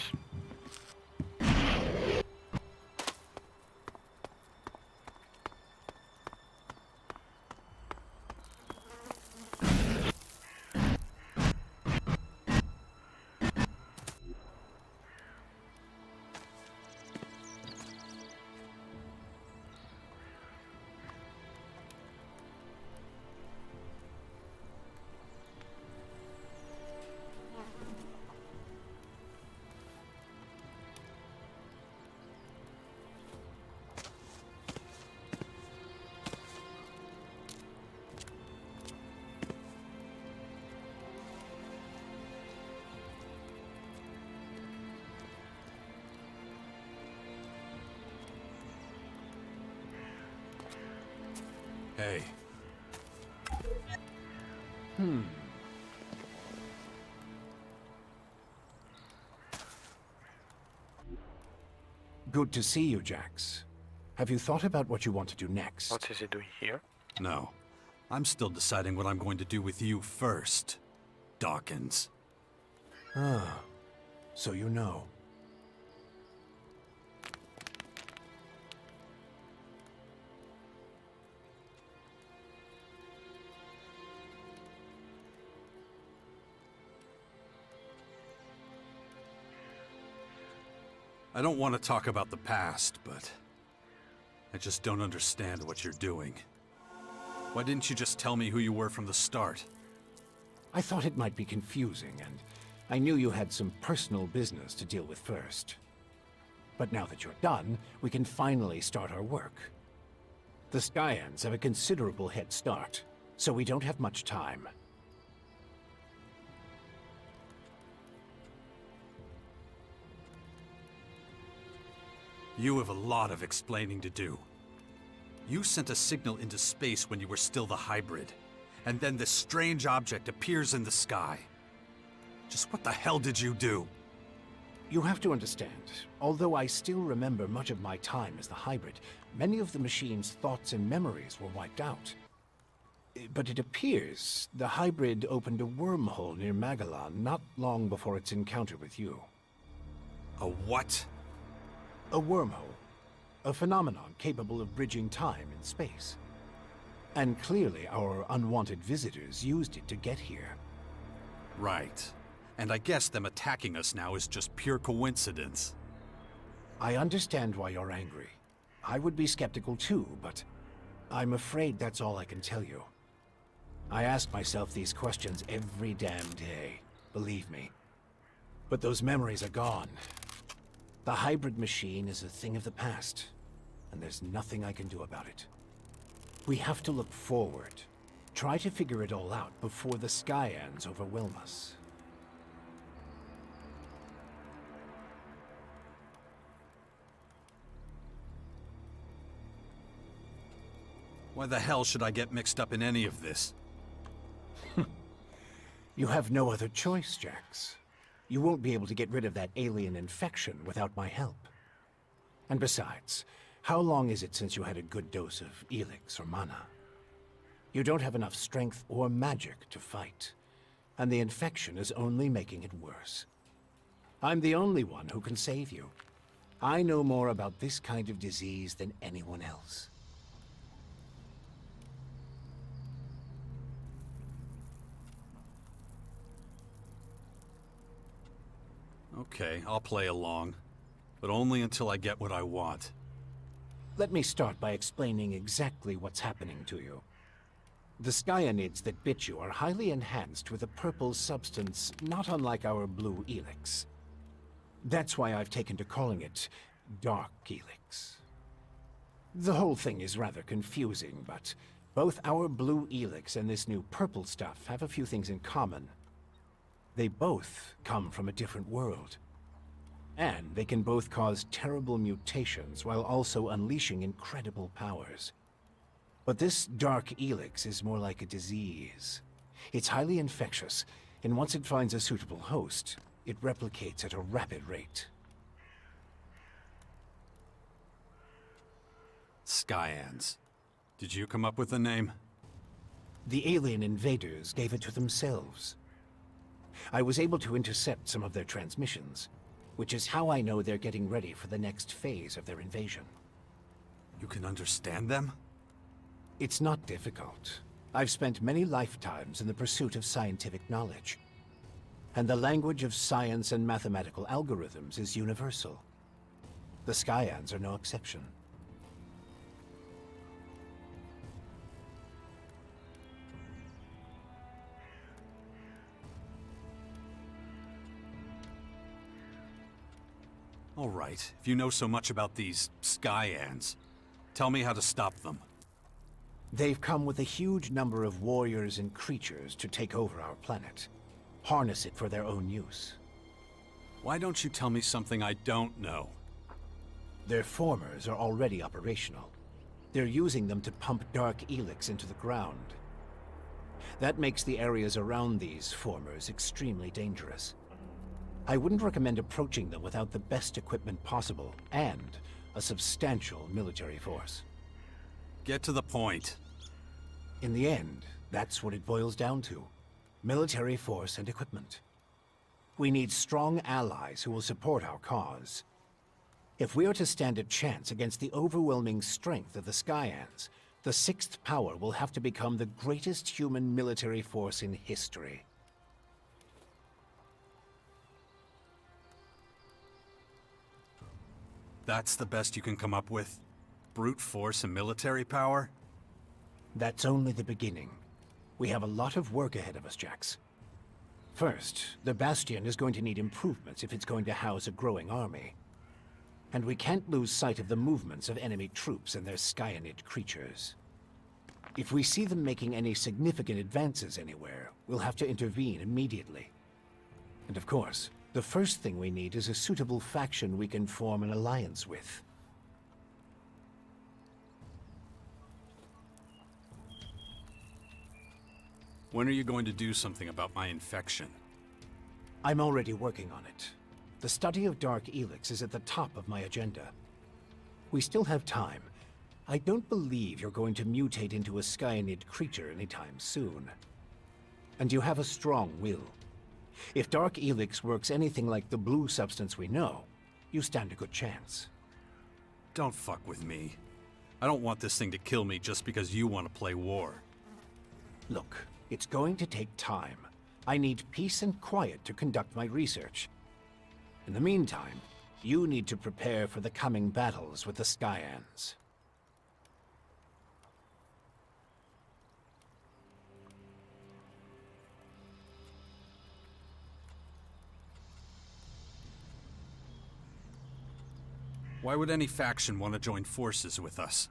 Hey. Good to see you, Jax. Have you thought about what you want to do next? What is he doing here? No. I'm still deciding what I'm going to do with you first, Dawkins. Ah, so you know. I don't want to talk about the past, but I just don't understand what you're doing. Why didn't you just tell me who you were from the start? I thought it might be confusing, and I knew you had some personal business to deal with first. But now that you're done, we can finally start our work. The Skyans have a considerable head start, so we don't have much time. You have a lot of explaining to do. You sent a signal into space when you were still the hybrid, and then this strange object appears in the sky. Just what the hell did you do? You have to understand, although I still remember much of my time as the hybrid, many of the machine's thoughts and memories were wiped out. But it appears the hybrid opened a wormhole near Magellan not long before its encounter with you. A what? A wormhole. A phenomenon capable of bridging time and space. And clearly our unwanted visitors used it to get here. Right. And I guess them attacking us now is just pure coincidence. I understand why you're angry. I would be skeptical too, but I'm afraid that's all I can tell you. I ask myself these questions every damn day, believe me. But those memories are gone. The hybrid machine is a thing of the past, and there's nothing I can do about it. We have to look forward. Try to figure it all out before the Skyans overwhelm us. Why the hell should I get mixed up in any of this? You have no other choice, Jax. You won't be able to get rid of that alien infection without my help. And besides, how long is it since you had a good dose of Elex or mana? You don't have enough strength or magic to fight, and the infection is only making it worse. I'm the only one who can save you. I know more about this kind of disease than anyone else. Okay, I'll play along. But only until I get what I want. Let me start by explaining exactly what's happening to you. The skyanids that bit you are highly enhanced with a purple substance not unlike our blue Elex. That's why I've taken to calling it Dark Elex. The whole thing is rather confusing, but both our blue Elex and this new purple stuff have a few things in common. They both come from a different world. And they can both cause terrible mutations while also unleashing incredible powers. But this Dark Elex is more like a disease. It's highly infectious, and once it finds a suitable host, it replicates at a rapid rate. Skyans. Did you come up with the name? The alien invaders gave it to themselves. I was able to intercept some of their transmissions, which is how I know they're getting ready for the next phase of their invasion. You can understand them? It's not difficult. I've spent many lifetimes in the pursuit of scientific knowledge. And the language of science and mathematical algorithms is universal. The Skyans are no exception. All right, if you know so much about these Skyans, tell me how to stop them. They've come with a huge number of warriors and creatures to take over our planet. Harness it for their own use. Why don't you tell me something I don't know? Their formers are already operational. They're using them to pump Dark Elex into the ground. That makes the areas around these formers extremely dangerous. I wouldn't recommend approaching them without the best equipment possible, and a substantial military force. Get to the point. In the end, that's what it boils down to. Military force and equipment. We need strong allies who will support our cause. If we are to stand a chance against the overwhelming strength of the Skyans, the Sixth Power will have to become the greatest human military force in history. That's the best you can come up with? Brute force and military power? That's only the beginning. We have a lot of work ahead of us, Jax. First, the Bastion is going to need improvements if it's going to house a growing army. And we can't lose sight of the movements of enemy troops and their Skyanid creatures. If we see them making any significant advances anywhere, we'll have to intervene immediately. And of course, the first thing we need is a suitable faction we can form an alliance with. When are you going to do something about my infection? I'm already working on it. The study of Dark Elex is at the top of my agenda. We still have time. I don't believe you're going to mutate into a Skyanid creature anytime soon. And you have a strong will. If Dark Elex works anything like the blue substance we know, you stand a good chance. Don't fuck with me. I don't want this thing to kill me just because you want to play war. Look, it's going to take time. I need peace and quiet to conduct my research. In the meantime, you need to prepare for the coming battles with the Skyans. Why would any faction want to join forces with us?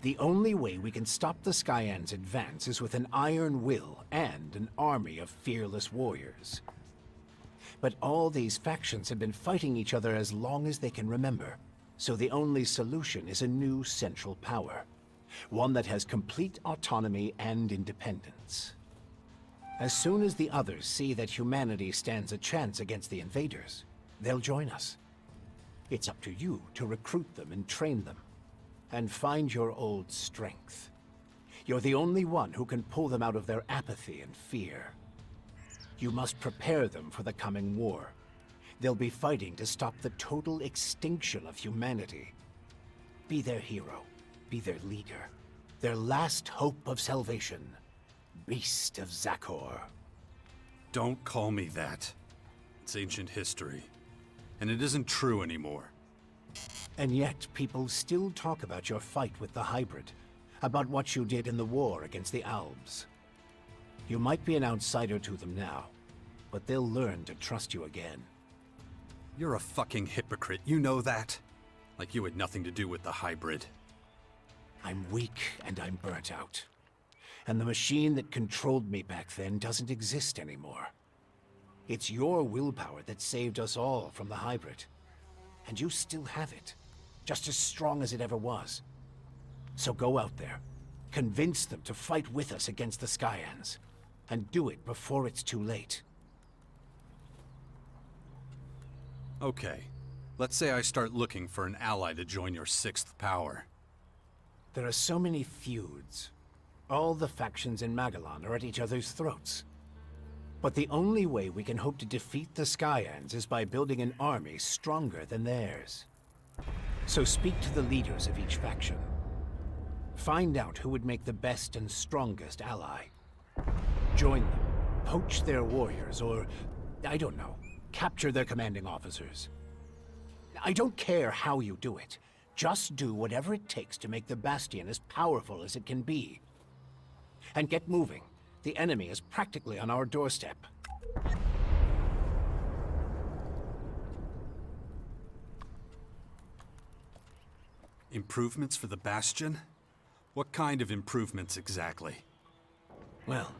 The only way we can stop the Skyans' advance is with an iron will and an army of fearless warriors. But all these factions have been fighting each other as long as they can remember, so the only solution is a new central power. One that has complete autonomy and independence. As soon as the others see that humanity stands a chance against the invaders, they'll join us. It's up to you to recruit them and train them, and find your old strength. You're the only one who can pull them out of their apathy and fear. You must prepare them for the coming war. They'll be fighting to stop the total extinction of humanity. Be their hero. Be their leader. Their last hope of salvation. Beast of Zakor. Don't call me that. It's ancient history. And it isn't true anymore. And yet, people still talk about your fight with the hybrid. About what you did in the war against the Albs. You might be an outsider to them now, but they'll learn to trust you again. You're a fucking hypocrite, you know that? Like you had nothing to do with the hybrid. I'm weak and I'm burnt out. And the machine that controlled me back then doesn't exist anymore. It's your willpower that saved us all from the hybrid. And you still have it, just as strong as it ever was. So go out there, convince them to fight with us against the Skyans, and do it before it's too late. Okay, let's say I start looking for an ally to join your sixth power. There are so many feuds. All the factions in Magellan are at each other's throats. But the only way we can hope to defeat the Skyans is by building an army stronger than theirs. So speak to the leaders of each faction. Find out who would make the best and strongest ally. Join them, poach their warriors, or, I don't know, capture their commanding officers. I don't care how you do it. Just do whatever it takes to make the Bastion as powerful as it can be. And get moving. The enemy is practically on our doorstep. Improvements for the Bastion? What kind of improvements exactly? Well,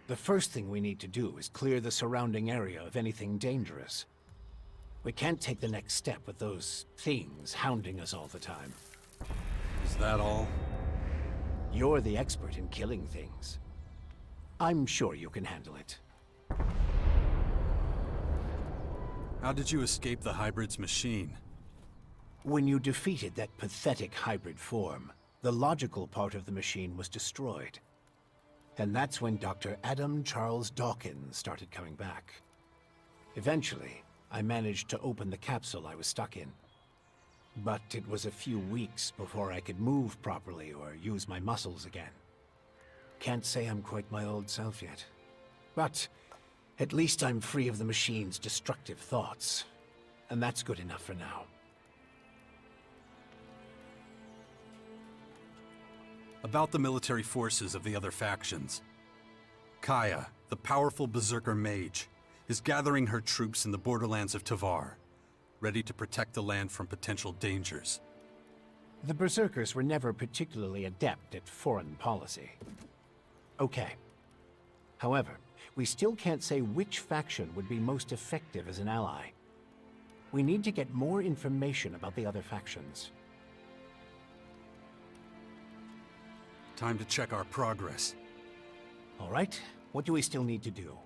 the first thing we need to do is clear the surrounding area of anything dangerous. We can't take the next step with those things hounding us all the time. Is that all? You're the expert in killing things. I'm sure you can handle it. How did you escape the hybrid's machine? When you defeated that pathetic hybrid form, the logical part of the machine was destroyed. And that's when Dr. Adam Charles Dawkins started coming back. Eventually, I managed to open the capsule I was stuck in. But it was a few weeks before I could move properly or use my muscles again. Can't say I'm quite my old self yet. But at least I'm free of the machine's destructive thoughts. And that's good enough for now. About the military forces of the other factions. Kaya, the powerful berserker mage, is gathering her troops in the borderlands of Tavar, ready to protect the land from potential dangers. The berserkers were never particularly adept at foreign policy. Okay. However, we still can't say which faction would be most effective as an ally. We need to get more information about the other factions. Time to check our progress. All right, what do we still need to do?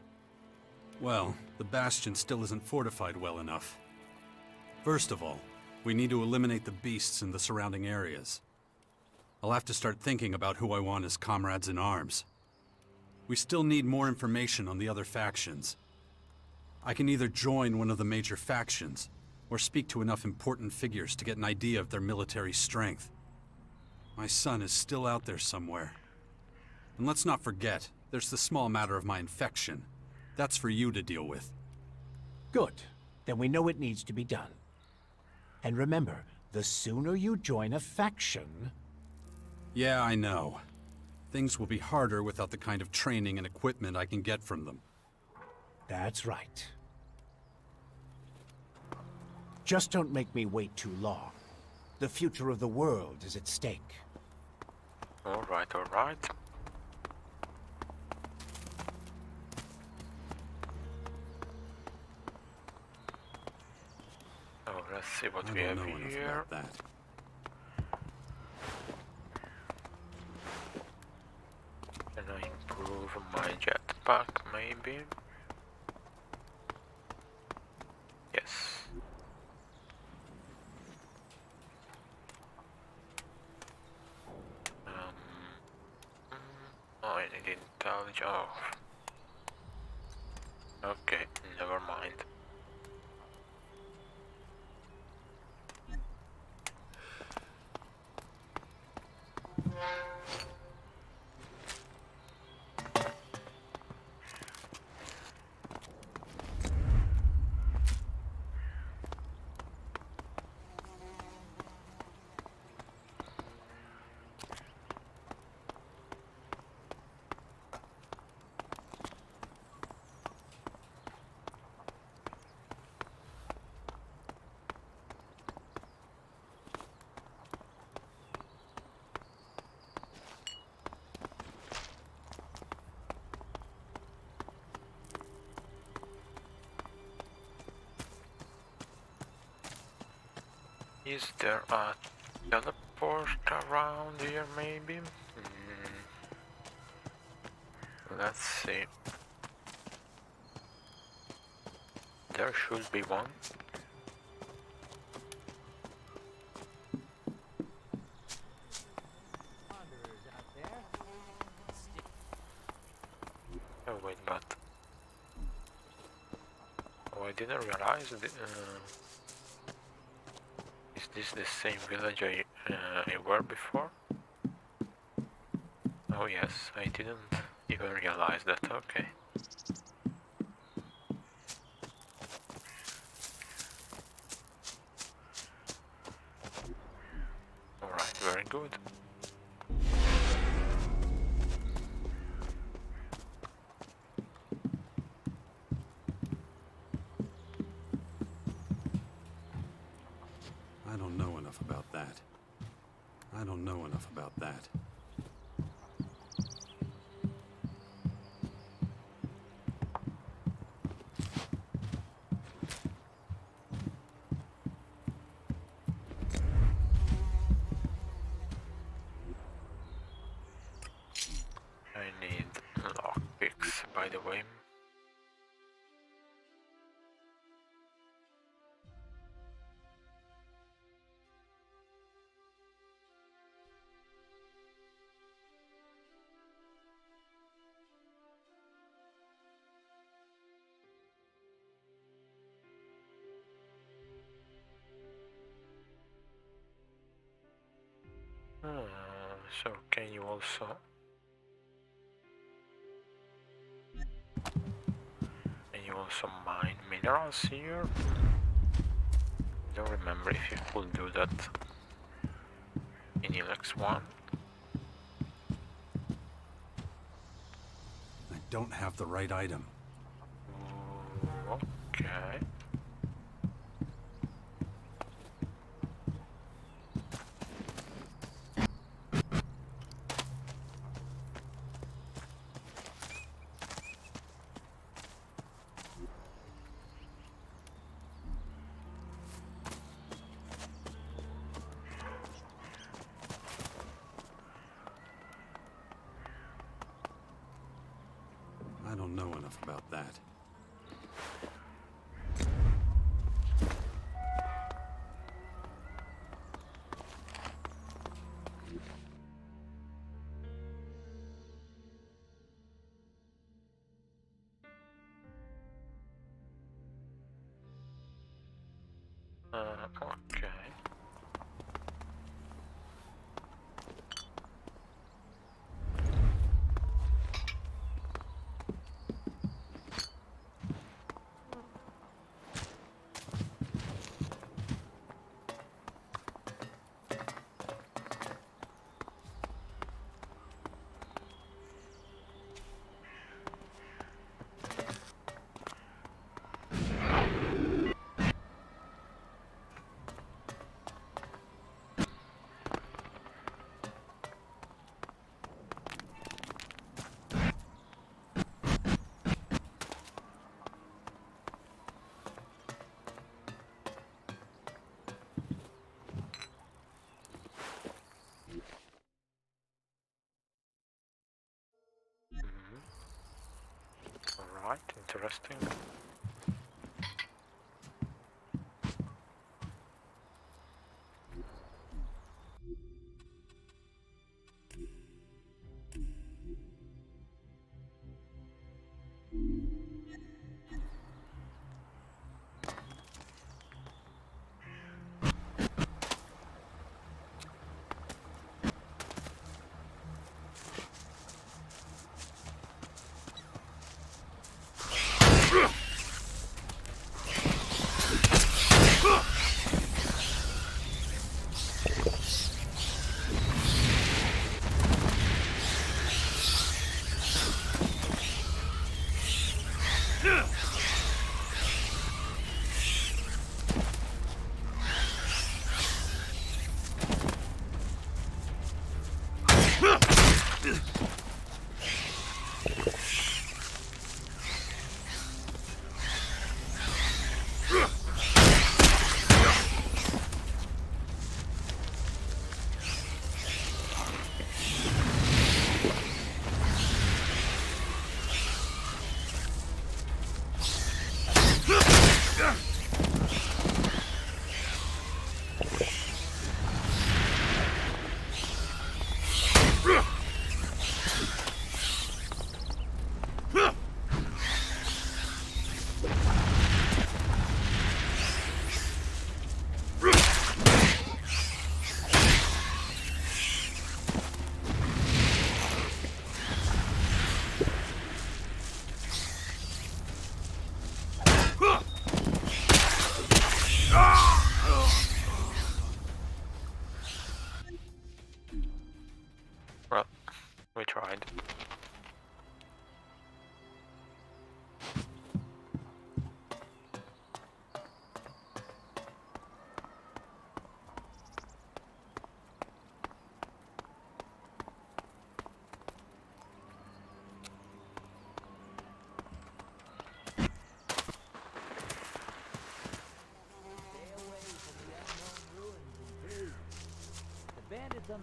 Well, the Bastion still isn't fortified well enough. First of all, we need to eliminate the beasts in the surrounding areas. I'll have to start thinking about who I want as comrades in arms. We still need more information on the other factions. I can either join one of the major factions, or speak to enough important figures to get an idea of their military strength. My son is still out there somewhere. And let's not forget, there's the small matter of my infection. That's for you to deal with. Good. Then we know it needs to be done. And remember, the sooner you join a faction... Yeah, I know. Things will be harder without the kind of training and equipment I can get from them. That's right. Just don't make me wait too long. The future of the world is at stake. Alright, alright. So let's see what we have here. That. Can I improve my jetpack, maybe? Yes. intelligence. Oh. Okay, never mind. Is there a teleport around here maybe? Let's see. There should be one. Wanderers out there. Oh wait, but... Oh, I didn't realize is this the same village I were before? Oh yes, I didn't even realize that, okay. Alright, very good. I don't know enough about that. I don't know enough about that. I need lockpicks, by the way. So can you also... Can you also mine minerals here? Don't remember if you could do that in Elex 1. I don't have the right item. Okay. I don't know enough about that. Okay. Alright, interesting.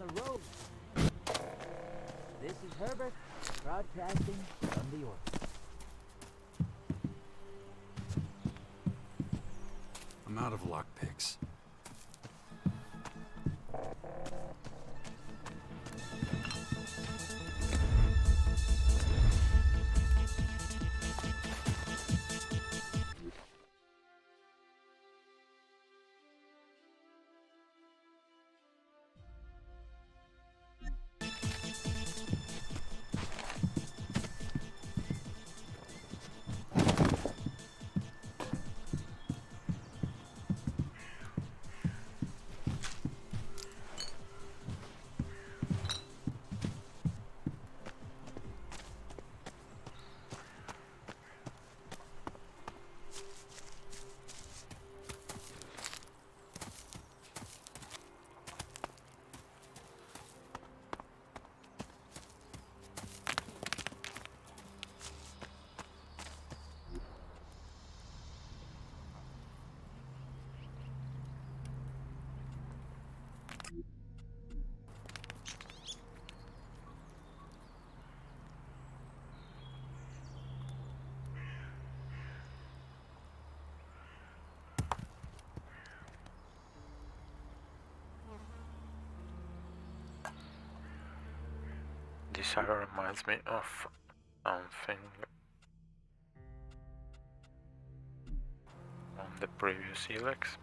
the road. This is Herbert, broadcasting from the orbit. I'm out of lockpicks. This area reminds me of something on the previous Elex.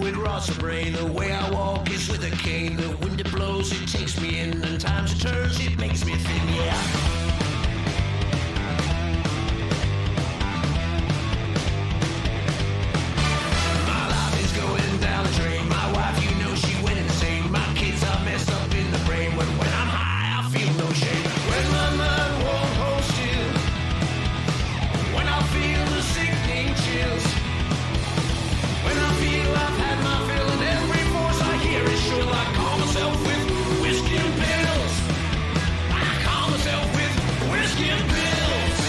it rots the brain. The way I walk is with a cane. The wind it blows, it takes me in. And times it turns, it makes me thin, yeah. My life is going down the drain. My wife, you know she went insane. My kids are messed up in the brain. When I'm high, I feel no shame. When my mind won't hold still. When I feel the sickening chills. When I feel I've had my fill and every voice I hear is shrill. I call myself with whiskey and pills. I call myself with whiskey and pills.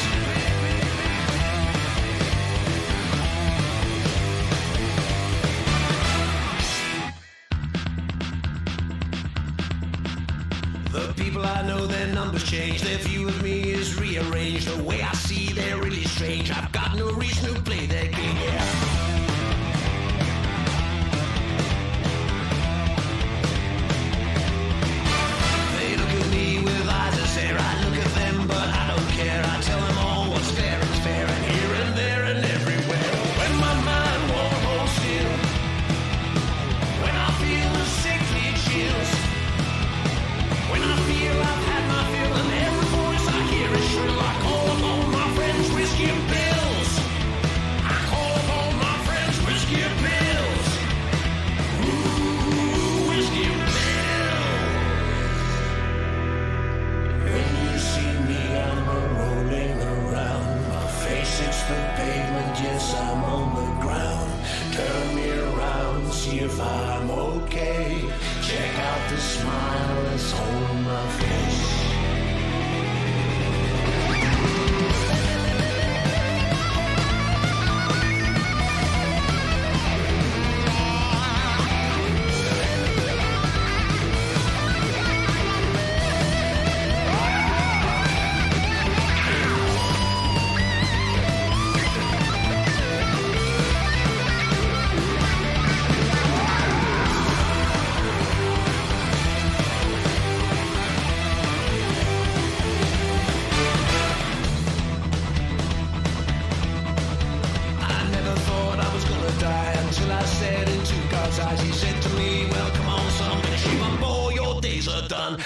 The people I know, their numbers change. Their view of me is rearranged. The way I see, they're really strange. I've got no reason to play their game, yeah. They look at me with eyes that stare. I look at them, but I don't care. I tell them all what's fair is fair, and here and there and everywhere. When my mind won't hold still. When I feel the sickly chills. When I feel I've had my fill and every voice I hear is shrill. I call upon my friends, whiskey and pills. I call upon my friends, whiskey and pills. Ooh, whiskey and pills. When you see me, I'm rolling around. My face hits the pavement, yes, I'm on the ground. Turn me around, see if I'm okay. Check out the smile that's on my face. He said to me, well, come on, son, finish him on board, your days are done. Off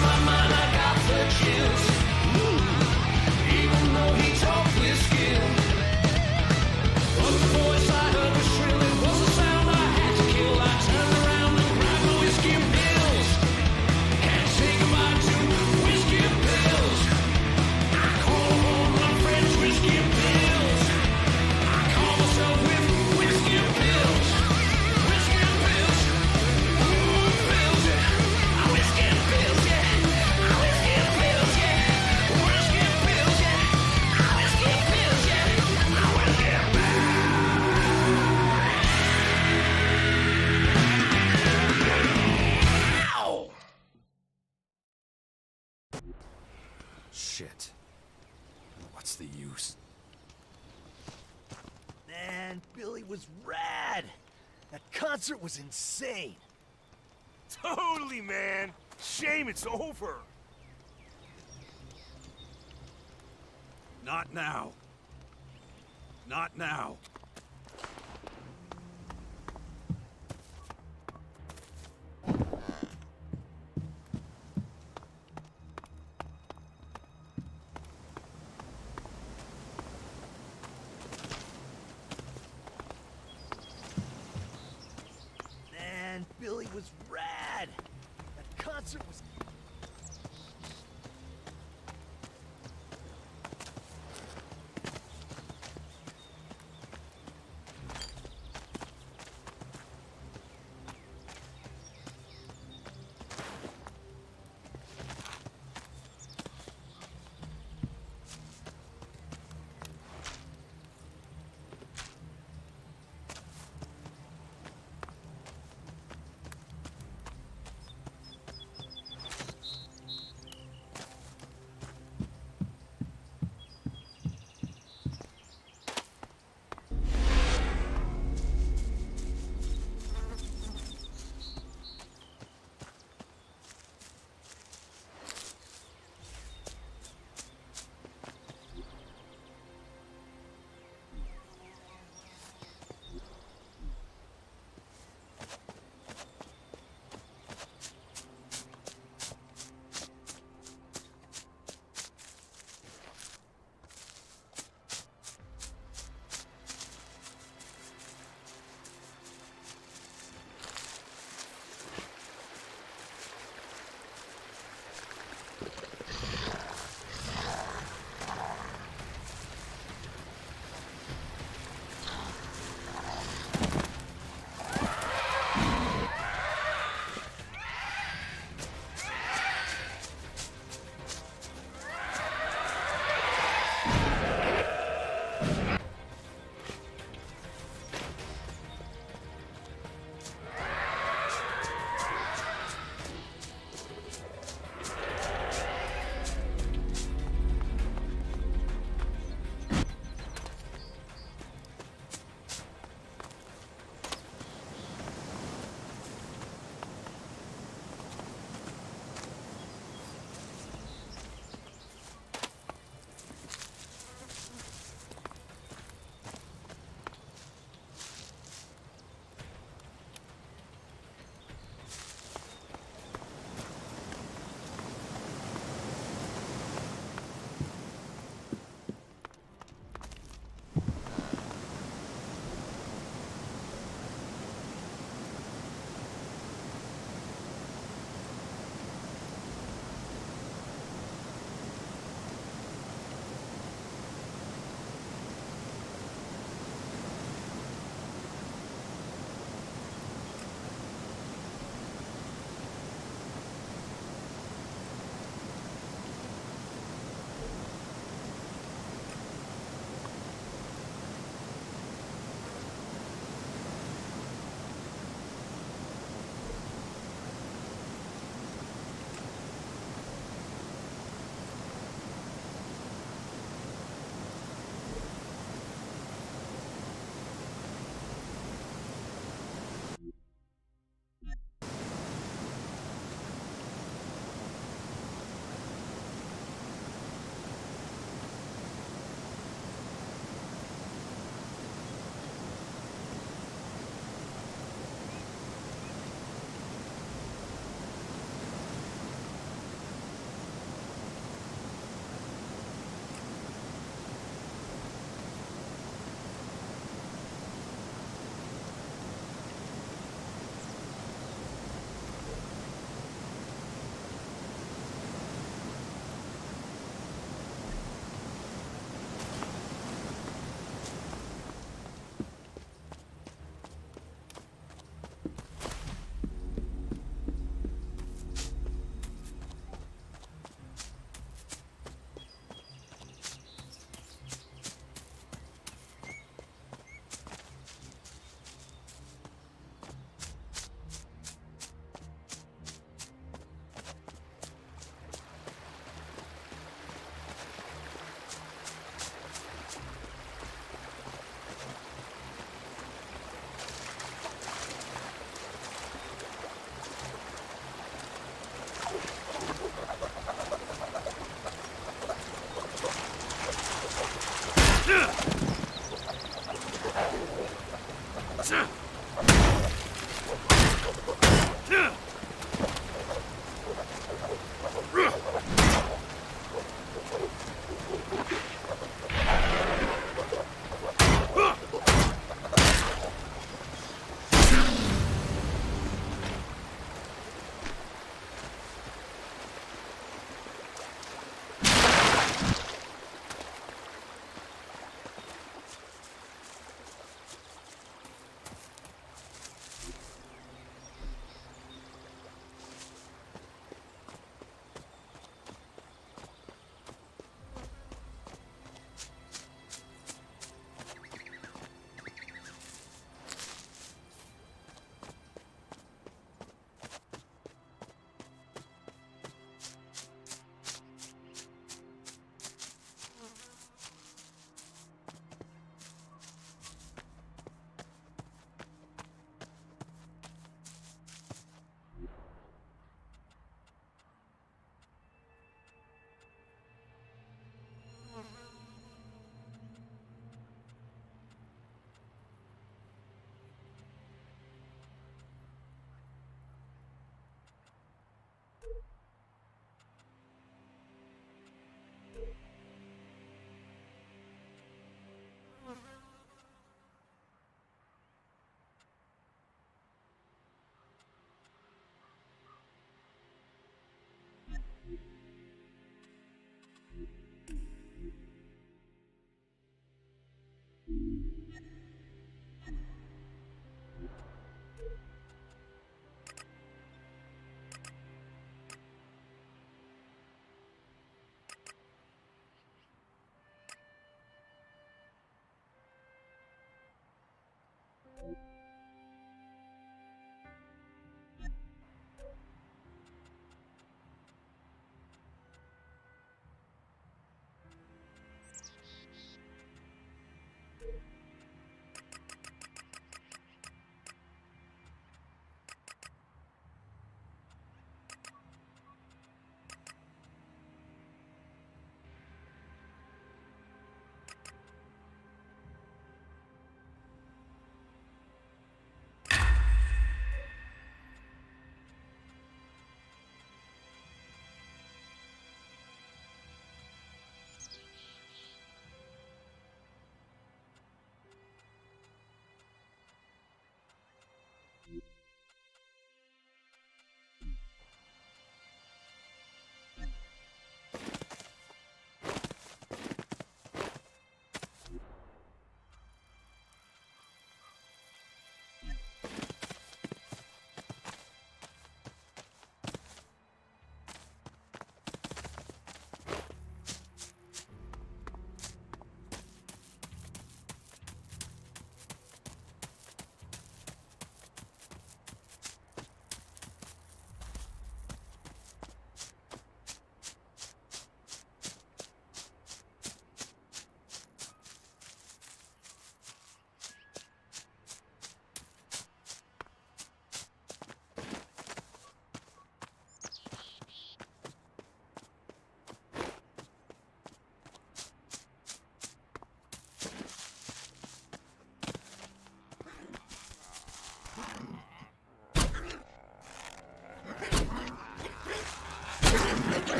my mind, I got the chills. Even though he talked with skill. But the voice I heard was shrill, it was the sound I had to kill. I turned around and grabbed my whiskey and pills. Can't say goodbye to whiskey and pills. I call on my friends, whiskey and pills. I call myself with whiskey and pills. Whiskey and pills. Ooh, pills, yeah. Whiskey and pills, yeah. Whiskey and pills, yeah. Whiskey and pills, yeah. Whiskey and pills, yeah. Whiskey and pills. Ow! Shit. What's the use? Man, Billy was rad! That concert was insane! Totally, man. Shame it's over. Not now. Not now. Man, Billy was rad! That concert was...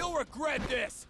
You'll regret this!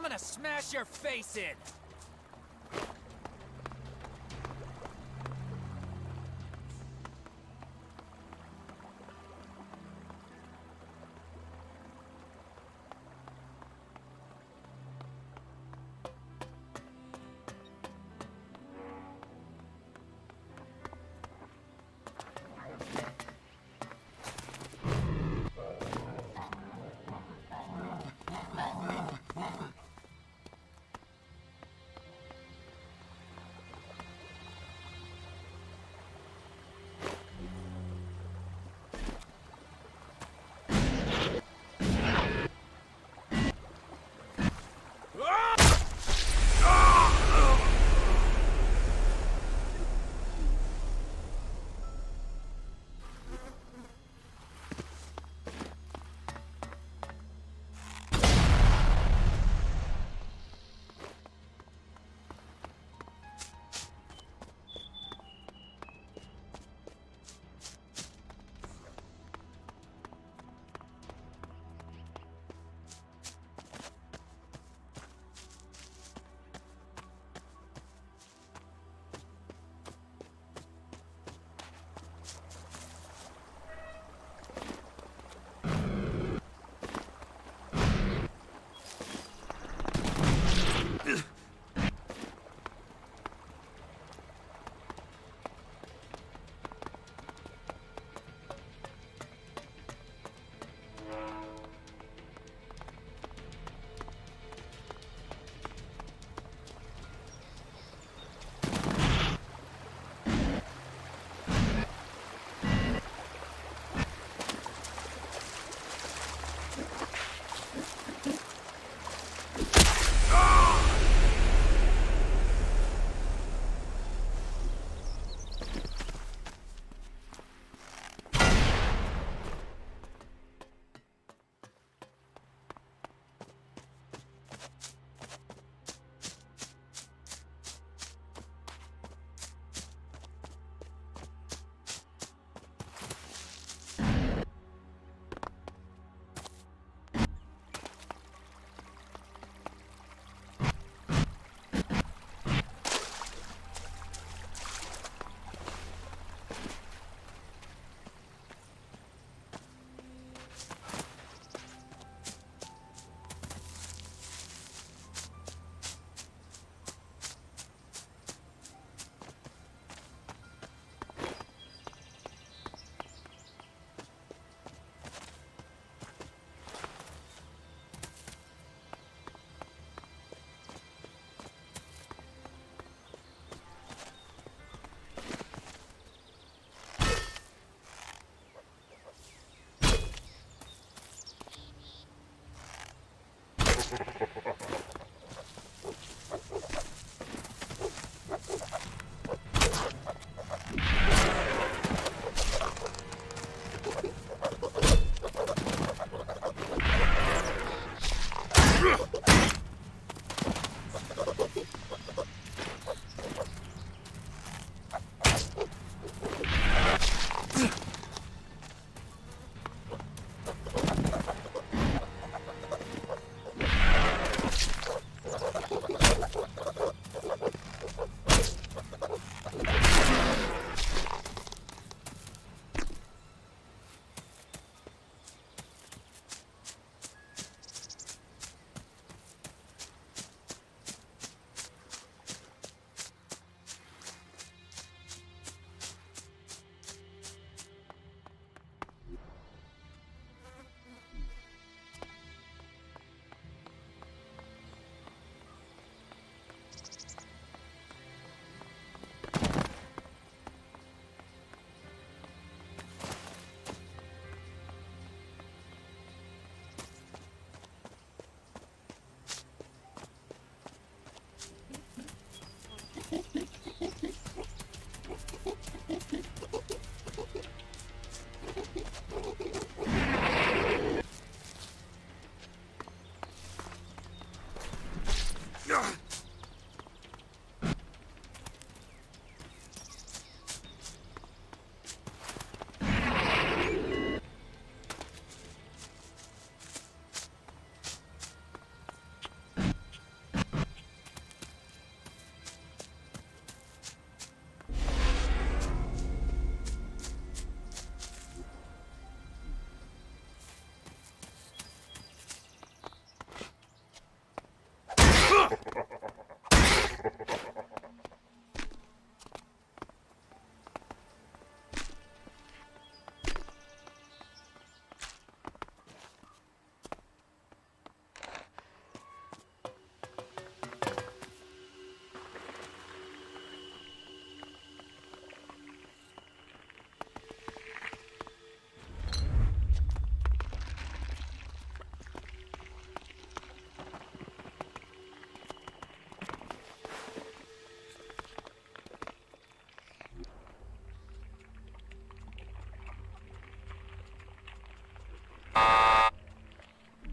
I'm gonna smash your face in!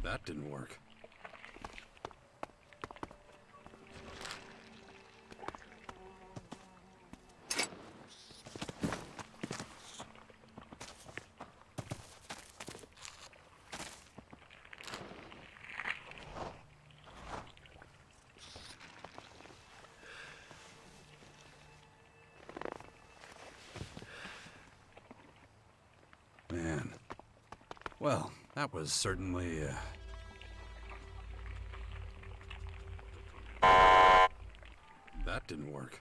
That didn't work. Man. Well, that was certainly, That didn't work.